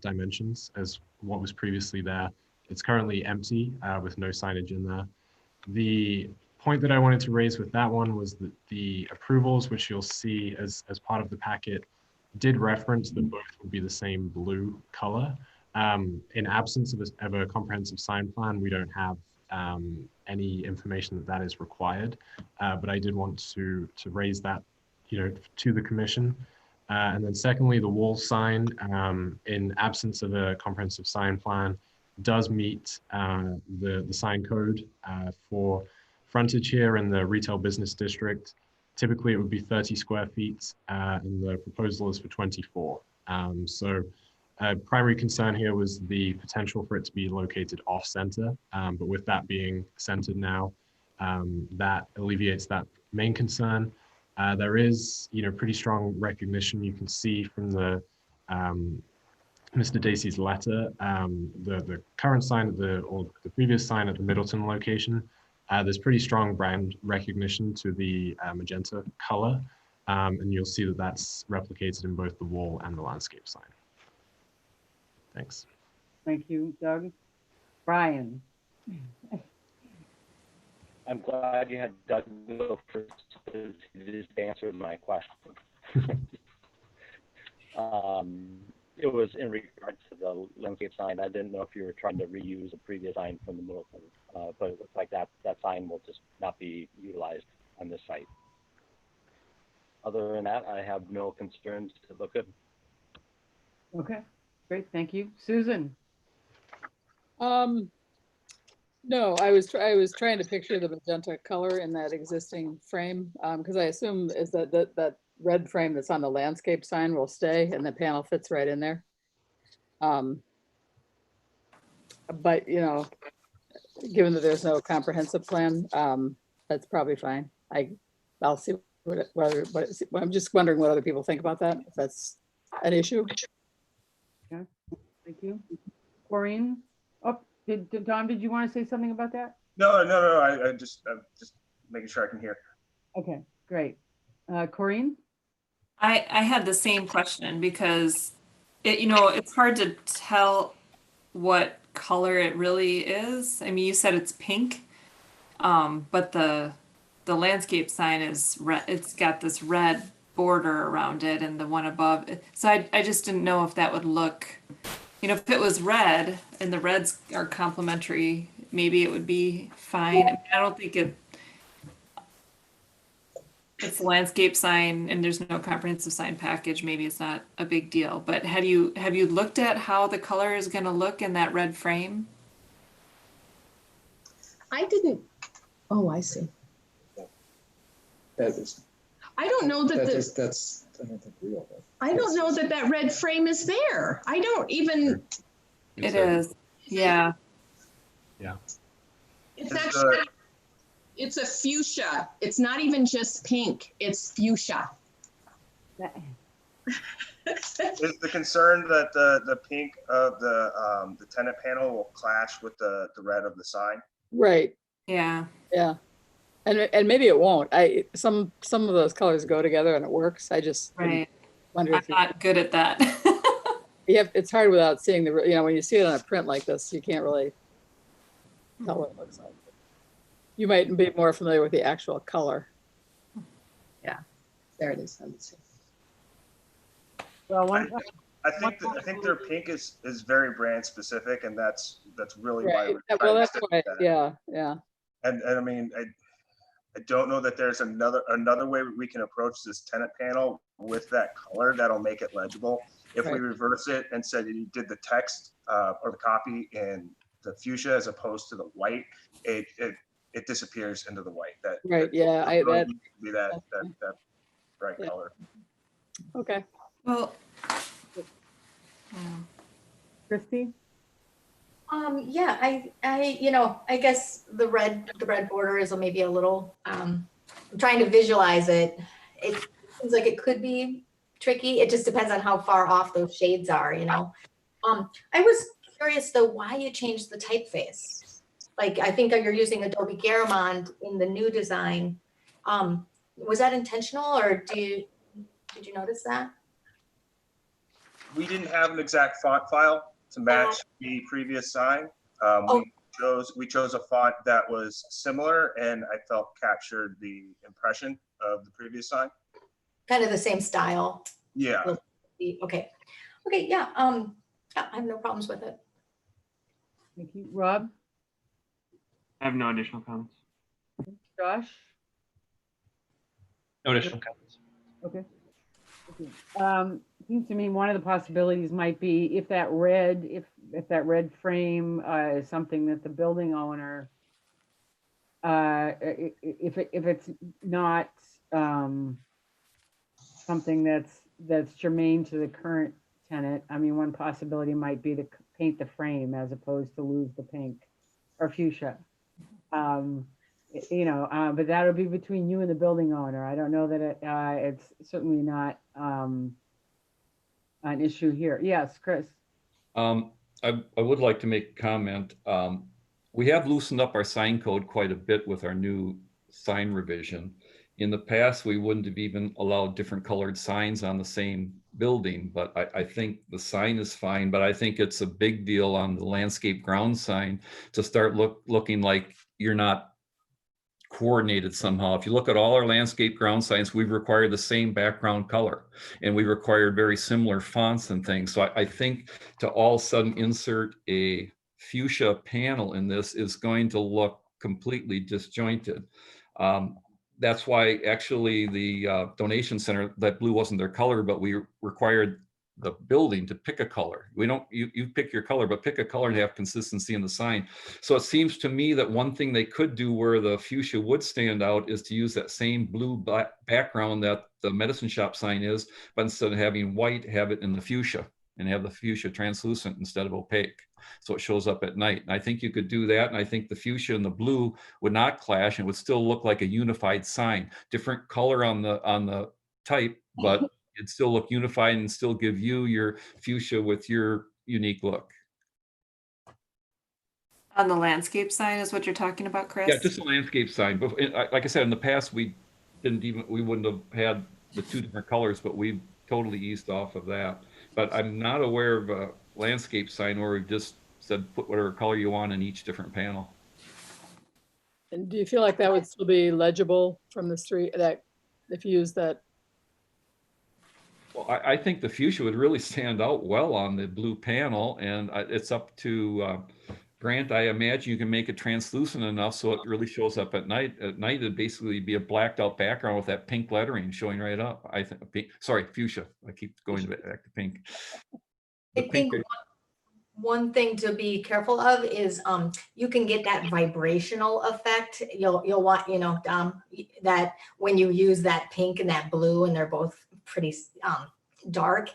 [SPEAKER 2] dimensions as what was previously there. It's currently empty with no signage in there. The point that I wanted to raise with that one was that the approvals, which you'll see as part of the packet, did reference that both would be the same blue color. In absence of a comprehensive sign plan, we don't have any information that that is required, but I did want to raise that, to the commission. And then secondly, the wall sign, in absence of a comprehensive sign plan, does meet the sign code for frontage here in the retail business district. Typically, it would be 30 square feet, and the proposal is for 24. So primary concern here was the potential for it to be located off center, but with that being centered now, that alleviates that main concern. There is, pretty strong recognition you can see from the Mr. Dacey's letter, the current sign or the previous sign at the Middleton location. There's pretty strong brand recognition to the magenta color, and you'll see that that's replicated in both the wall and the landscape sign. Thanks.
[SPEAKER 1] Thank you, Doug. Brian.
[SPEAKER 10] I'm glad you had Doug go first, because he just answered my question. It was in regards to the landscape sign. I didn't know if you were trying to reuse a previous sign from the Middleton, but it looks like that sign will just not be utilized on this site. Other than that, I have no concerns to look good.
[SPEAKER 1] Okay, great, thank you. Susan.
[SPEAKER 15] No, I was trying to picture the magenta color in that existing frame, because I assume is that red frame that's on the landscape sign will stay and the panel fits right in there. But given that there's no comprehensive plan, that's probably fine. I'll see I'm just wondering what other people think about that, if that's an issue.
[SPEAKER 1] Okay, thank you. Maureen? Oh, Tom, did you want to say something about that?
[SPEAKER 18] No. I'm just making sure I can hear.
[SPEAKER 1] Okay, great. Corinne?
[SPEAKER 9] I had the same question because it's hard to tell what color it really is. I mean, you said it's pink, but the landscape sign is red. It's got this red border around it, and the one above. So I just didn't know if that would look, if it was red and the reds are complementary, maybe it would be fine. I mean, I don't think it's a landscape sign and there's no comprehensive sign package. Maybe it's not a big deal, but have you looked at how the color is going to look in that red frame?
[SPEAKER 16] I didn't. Oh, I see.
[SPEAKER 19] That is.
[SPEAKER 16] I don't know that
[SPEAKER 19] that's I don't think real.
[SPEAKER 16] I don't know that red frame is there. I don't even.
[SPEAKER 9] It is. Yeah.
[SPEAKER 2] Yeah.
[SPEAKER 16] It's actually. It's a fuchsia. It's not even just pink. It's fuchsia.
[SPEAKER 18] Is the concern that the pink of the tenant panel will clash with the red of the sign?
[SPEAKER 15] Right.
[SPEAKER 9] Yeah.
[SPEAKER 15] Yeah. And maybe it won't. Some of those colors go together and it works. I just wonder if
[SPEAKER 9] I'm not good at that.
[SPEAKER 15] It's hard without seeing when you see it on a print like this, you can't really tell what it looks like. You might be more familiar with the actual color. Yeah, there it is.
[SPEAKER 1] Well,
[SPEAKER 18] I think their pink is very brand specific, and that's really
[SPEAKER 15] right.
[SPEAKER 18] why.
[SPEAKER 15] Well, that's why. Yeah.
[SPEAKER 18] And I mean, I don't know that there's another way we can approach this tenant panel with that color that'll make it legible. If we reverse it and said you did the text or the copy in the fuchsia as opposed to the white, it disappears into the white. That be that bright color.
[SPEAKER 15] Okay.
[SPEAKER 9] Well,
[SPEAKER 1] Christy?
[SPEAKER 3] Yeah, I guess the red border is maybe a little, I'm trying to visualize it. It seems like it could be tricky. It just depends on how far off those shades are, you know? I was curious though, why you changed the typeface. Like, I think you're using Adobe Garamond in the new design. Was that intentional, or did you notice that?
[SPEAKER 18] We didn't have an exact font file to match the previous sign. We chose a font that was similar and I felt captured the impression of the previous sign.
[SPEAKER 3] Kind of the same style.
[SPEAKER 18] Yeah.
[SPEAKER 3] Okay. Yeah. Yeah, I have no problems with it.
[SPEAKER 1] Thank you. Rob?
[SPEAKER 4] I have no additional comments.
[SPEAKER 1] Josh?
[SPEAKER 11] No additional comments.
[SPEAKER 1] Okay. Seems to me one of the possibilities might be if that red, if that red frame is something that the building owner, if it's not something that's germane to the current tenant, I mean, one possibility might be to paint the frame as opposed to lose the pink or fuchsia. You know, but that'll be between you and the building owner. I don't know that it's certainly not an issue here. Yes, Chris.
[SPEAKER 7] I would like to make a comment. We have loosened up our sign code quite a bit with our new sign revision. In the past, we wouldn't have even allowed different colored signs on the same building, but I think the sign is fine, but I think it's a big deal on the landscape ground sign to start looking like you're not coordinated somehow. If you look at all our landscape ground signs, we've required the same background color and we required very similar fonts and things. So I think to all of a sudden insert a fuchsia panel in this is going to look completely disjointed. That's why actually the donation center, that blue wasn't their color, but we required the building to pick a color. We don't, you pick your color, but pick a color to have consistency in the sign. So it seems to me that one thing they could do where the fuchsia would stand out is to use that same blue background that the medicine shop sign is, but instead of having white, have it in the fuchsia and have the fuchsia translucent instead of opaque. So it shows up at night. And I think you could do that. And I think the fuchsia and the blue would not clash and would still look like a unified sign. Different color on the type, but it'd still look unified and still give you your fuchsia with your unique look.
[SPEAKER 9] On the landscape sign is what you're talking about, Chris?
[SPEAKER 7] Yeah, just a landscape sign. But like I said, in the past, we wouldn't have had the two different colors, but we've totally eased off of that. But I'm not aware of a landscape sign where we've just said put whatever color you want in each different panel.
[SPEAKER 15] And do you feel like that would still be legible from the street, that if you use that?
[SPEAKER 7] Well, I think the fuchsia would really stand out well on the blue panel, and it's up to Grant. I imagine you can make it translucent enough so it really shows up at night. At night, it'd basically be a blacked out background with that pink lettering showing right up. I think, sorry, fuchsia. I keep going back to pink.
[SPEAKER 3] I think one thing to be careful of is you can get that vibrational effect. You'll want, you know, that when you use that pink and that blue and they're both pretty dark,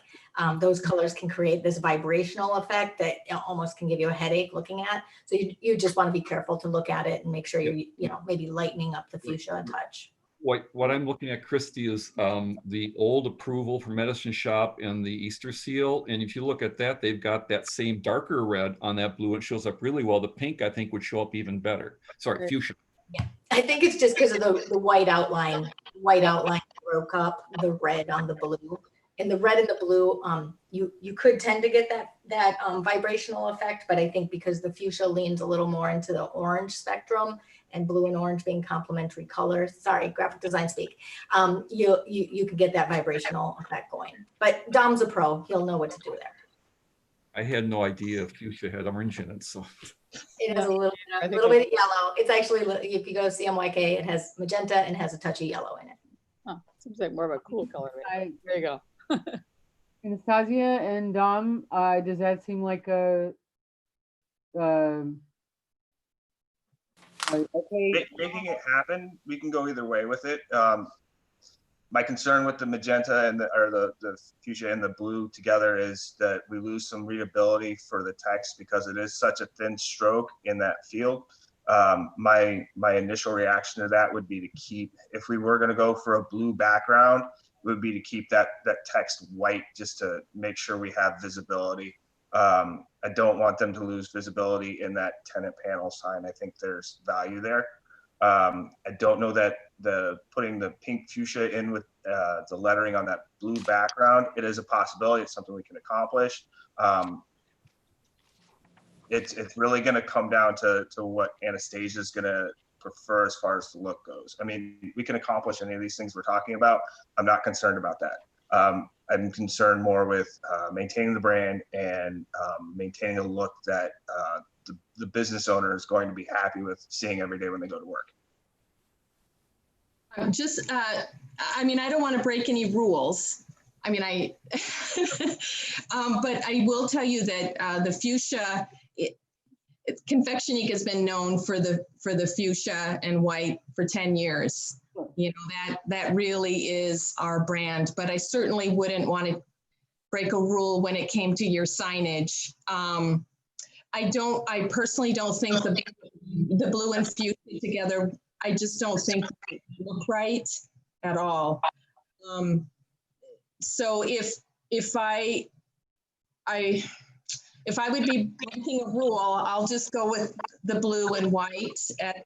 [SPEAKER 3] those colors can create this vibrational effect that almost can give you a headache looking at. So you just want to be careful to look at it and make sure you're, you know, maybe lightening up the fuchsia a touch.
[SPEAKER 7] What I'm looking at, Christy, is the old approval for Medicine Shop and the Easter seal. And if you look at that, they've got that same darker red on that blue. It shows up really well. The pink, I think, would show up even better. Sorry, fuchsia.
[SPEAKER 3] Yeah, I think it's just because of the white outline. White outline broke up the red on the blue. And the red and the blue, you could tend to get that vibrational effect, but I think because the fuchsia leans a little more into the orange spectrum, and blue and orange being complementary colors, sorry, graphic design speak, you could get that vibrational effect going. But Dom's a pro, he'll know what to do there.
[SPEAKER 7] I had no idea fuchsia had orange in it, so.
[SPEAKER 3] It has a little bit of yellow. It's actually, if you go to CMYK, it has magenta and has a touch of yellow in it.
[SPEAKER 15] Oh, seems like more of a cool color. There you go.
[SPEAKER 1] Anastasia and Dom, does that seem like a
[SPEAKER 18] okay? Making it happen, we can go either way with it. my concern with the magenta and the fuchsia and the blue together is that we lose some readability for the text because it is such a thin stroke in that field. My initial reaction to that would be to keep, if we were going to go for a blue background, would be to keep that text white just to make sure we have visibility. I don't want them to lose visibility in that tenant panel sign. I think there's value there. I don't know that putting the pink fuchsia in with the lettering on that blue background, it is a possibility. It's something we can accomplish. It's really going to come down to what Anastasia is going to prefer as far as the look goes. I mean, we can accomplish any of these things we're talking about. I'm not concerned about that. I'm concerned more with maintaining the brand and maintaining a look that the business owner is going to be happy with seeing every day when they go to work.
[SPEAKER 16] Just, I mean, I don't want to break any rules. I mean, but I will tell you that the fuchsia, Confectionique has been known for the fuchsia and white for 10 years. You know, that really is our brand, but I certainly wouldn't want to break a rule when it came to your signage. I personally don't think the blue and fuchsia together, I just don't think they look right at all. So if I would be breaking a rule, I'll just go with the blue and white at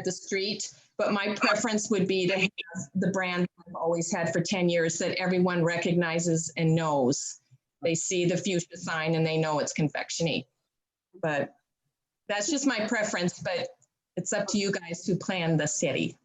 [SPEAKER 16] the street. But my preference would be to have the brand I've always had for 10 years that everyone recognizes and knows. They see the fuchsia sign and they know it's Confectionique. But that's just my preference, but it's up to you guys to plan the city.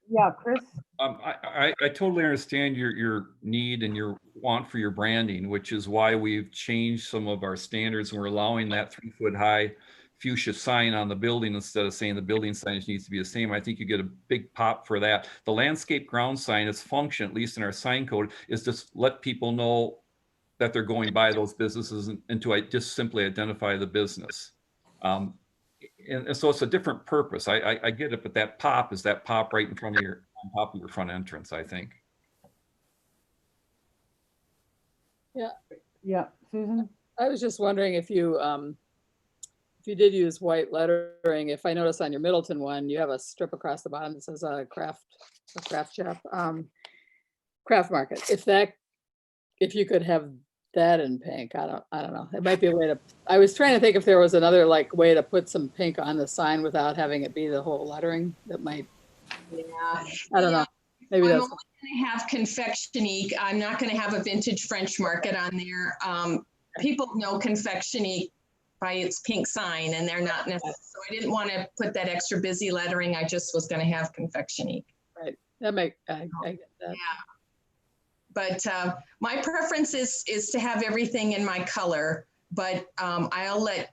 [SPEAKER 1] Yeah, Chris?
[SPEAKER 7] I totally understand your need and your want for your branding, which is why we've changed some of our standards and we're allowing that 3-foot high fuchsia sign on the building instead of saying the building signage needs to be the same. I think you get a big pop for that. The landscape ground sign, its function, at least in our sign code, is just let people know that they're going by those businesses and to just simply identify the business. And so it's a different purpose. I get it, but that pop is that pop right in front of on top of your front entrance, I think.
[SPEAKER 15] Yeah.
[SPEAKER 1] Yeah, Susan?
[SPEAKER 15] I was just wondering if you did use white lettering, if I notice on your Middleton one, you have a strip across the bottom that says craft shop, craft market. If you could have that in pink, I don't know. It might be a way to, I was trying to think if there was another way to put some pink on the sign without having it be the whole lettering that might, I don't know. Maybe
[SPEAKER 16] I'm
[SPEAKER 15] that's.
[SPEAKER 16] only going to have Confectionique. I'm not going to have a vintage French market on there. People know Confectionique by its pink sign and they're not necessarily, so I didn't want to put that extra busy lettering. I just was going to have Confectionique.
[SPEAKER 15] Right. That I get that.
[SPEAKER 16] Yeah. But my preference is to have everything in my color, but I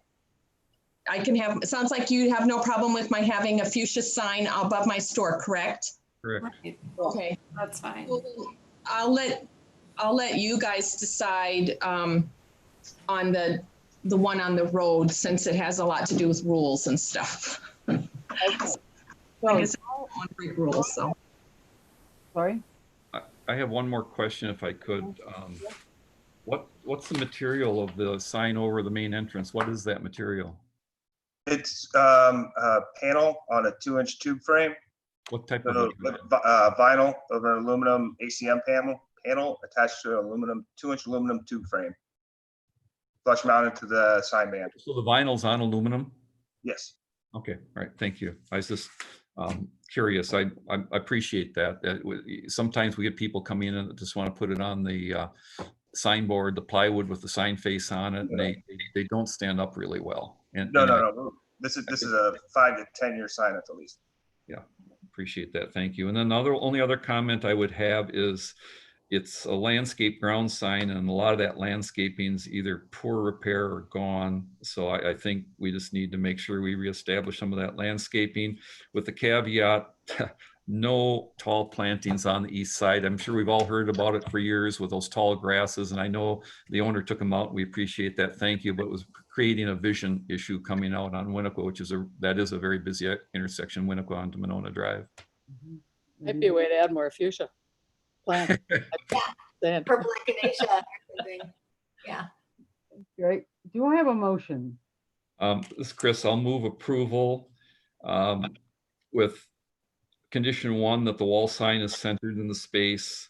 [SPEAKER 16] can have, it sounds like you have no problem with my having a fuchsia sign above my store, correct?
[SPEAKER 7] Correct.
[SPEAKER 9] Right.
[SPEAKER 16] Okay.
[SPEAKER 9] That's fine.
[SPEAKER 16] Well, I'll let you guys decide on the one on the road, since it has a lot to do with rules and stuff.
[SPEAKER 1] Okay.
[SPEAKER 16] I guess I don't want to break rules, so.
[SPEAKER 1] Sorry?
[SPEAKER 7] I have one more question if I could. What's the material of the sign over the main entrance? What is that material?
[SPEAKER 18] It's a panel on a 2-inch tube frame.
[SPEAKER 7] What type of material?
[SPEAKER 18] Vinyl of an aluminum ACM panel attached to an 2-inch aluminum tube frame. Flush mounted to the sign band.
[SPEAKER 7] So the vinyl's on aluminum?
[SPEAKER 18] Yes.
[SPEAKER 7] Okay, all right, thank you. I was just curious. I appreciate that. Sometimes we get people coming in and just want to put it on the signboard, the plywood with the sign face on it, and they don't stand up really well.
[SPEAKER 18] No. This is a 5 to 10 year sign at the least.
[SPEAKER 7] Yeah, appreciate that. Thank you. And then the only other comment I would have is it's a landscape ground sign, and a lot of that landscaping is either poor repair or gone. So I think we just need to make sure we reestablish some of that landscaping with the caveat, no tall plantings on the east side. I'm sure we've all heard about it for years with those tall grasses, and I know the owner took them out. We appreciate that. Thank you. But it was creating a vision issue coming out on Winnequa, which is that is a very busy intersection, Winnequa onto Monona Drive.
[SPEAKER 15] Might be a way to add more fuchsia plants.
[SPEAKER 3] Yeah, purple echinacea or something. Yeah.
[SPEAKER 1] Great. Do I have a motion?
[SPEAKER 7] This is Chris. I'll move approval with condition 1 that the wall sign is centered in the space.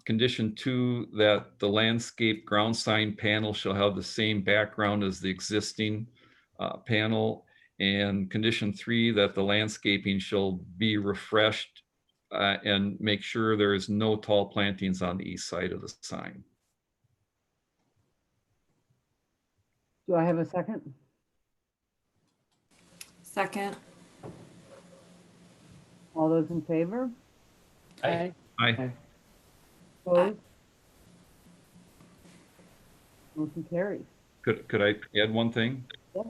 [SPEAKER 7] Condition 2 that the landscape ground sign panel shall have the same background as the existing panel. And condition 3 that the landscaping shall be refreshed and make sure there is no tall plantings on the east side of the sign.
[SPEAKER 1] Do I have a second?
[SPEAKER 9] Second.
[SPEAKER 1] All those in favor?
[SPEAKER 7] Aye. Aye.
[SPEAKER 1] Opposed? Motion carries.
[SPEAKER 7] Could I add one thing?
[SPEAKER 1] Yeah.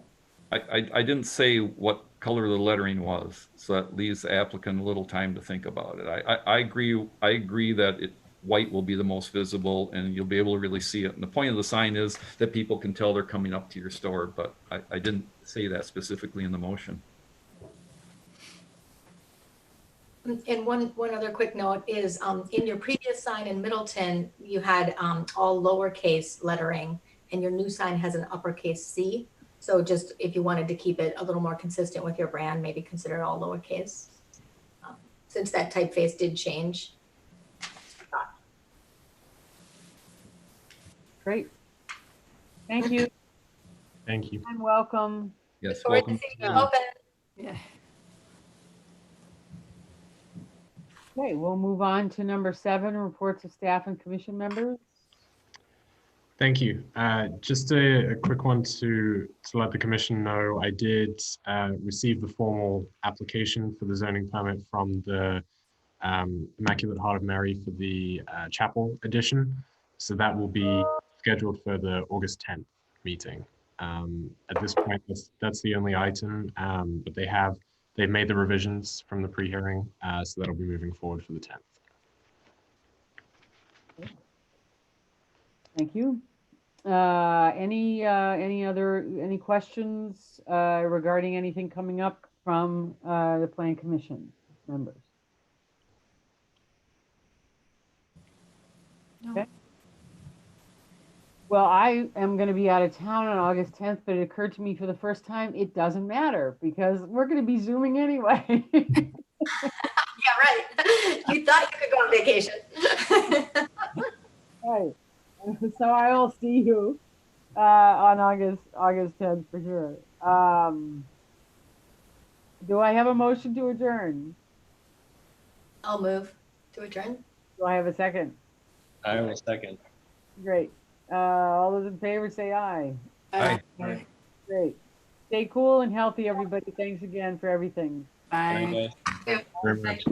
[SPEAKER 7] I didn't say what color the lettering was, so that leaves the applicant a little time to think about it. I agree that white will be the most visible and you'll be able to really see it. And the point of the sign is that people can tell they're coming up to your store, but I didn't say that specifically in the motion.
[SPEAKER 3] And one other quick note is in your previous sign in Middleton, you had all lowercase lettering, and your new sign has an uppercase C. So just if you wanted to keep it a little more consistent with your brand, maybe consider it all lowercase. Since that typeface did change.
[SPEAKER 1] Great. Thank you
[SPEAKER 2] Thank you.
[SPEAKER 1] and welcome.
[SPEAKER 7] Yes,
[SPEAKER 3] Look forward to seeing you open.
[SPEAKER 9] Yeah.
[SPEAKER 1] Okay, we'll move on to number 7, reports of staff and commission members.
[SPEAKER 2] Thank you. Just a quick one to let the commission know, I did receive the formal application for the zoning permit from the Immaculate Heart of Mary for the chapel addition. So that will be scheduled for the August 10th meeting. At this point, that's the only item, but they've made the revisions from the pre-hearing, so that'll be moving forward for the 10th.
[SPEAKER 1] Thank you. Any questions regarding anything coming up from the Plan Commission members?
[SPEAKER 9] No.
[SPEAKER 1] Okay. Well, I am going to be out of town on August 10th, but it occurred to me for the first time, it doesn't matter because we're going to be Zooming anyway.
[SPEAKER 3] Yeah, right. You thought you could go on vacation.
[SPEAKER 1] Right. So I will see you on August 10th for sure. Do I have a motion to adjourn?
[SPEAKER 3] I'll move to adjourn.
[SPEAKER 1] Do I have a second?
[SPEAKER 11] I will second.
[SPEAKER 1] Great. All those in favor say aye.
[SPEAKER 7] Aye.
[SPEAKER 1] Aye. Great. Stay cool and healthy, everybody. Thanks again for everything.
[SPEAKER 9] Bye.
[SPEAKER 2] Very much.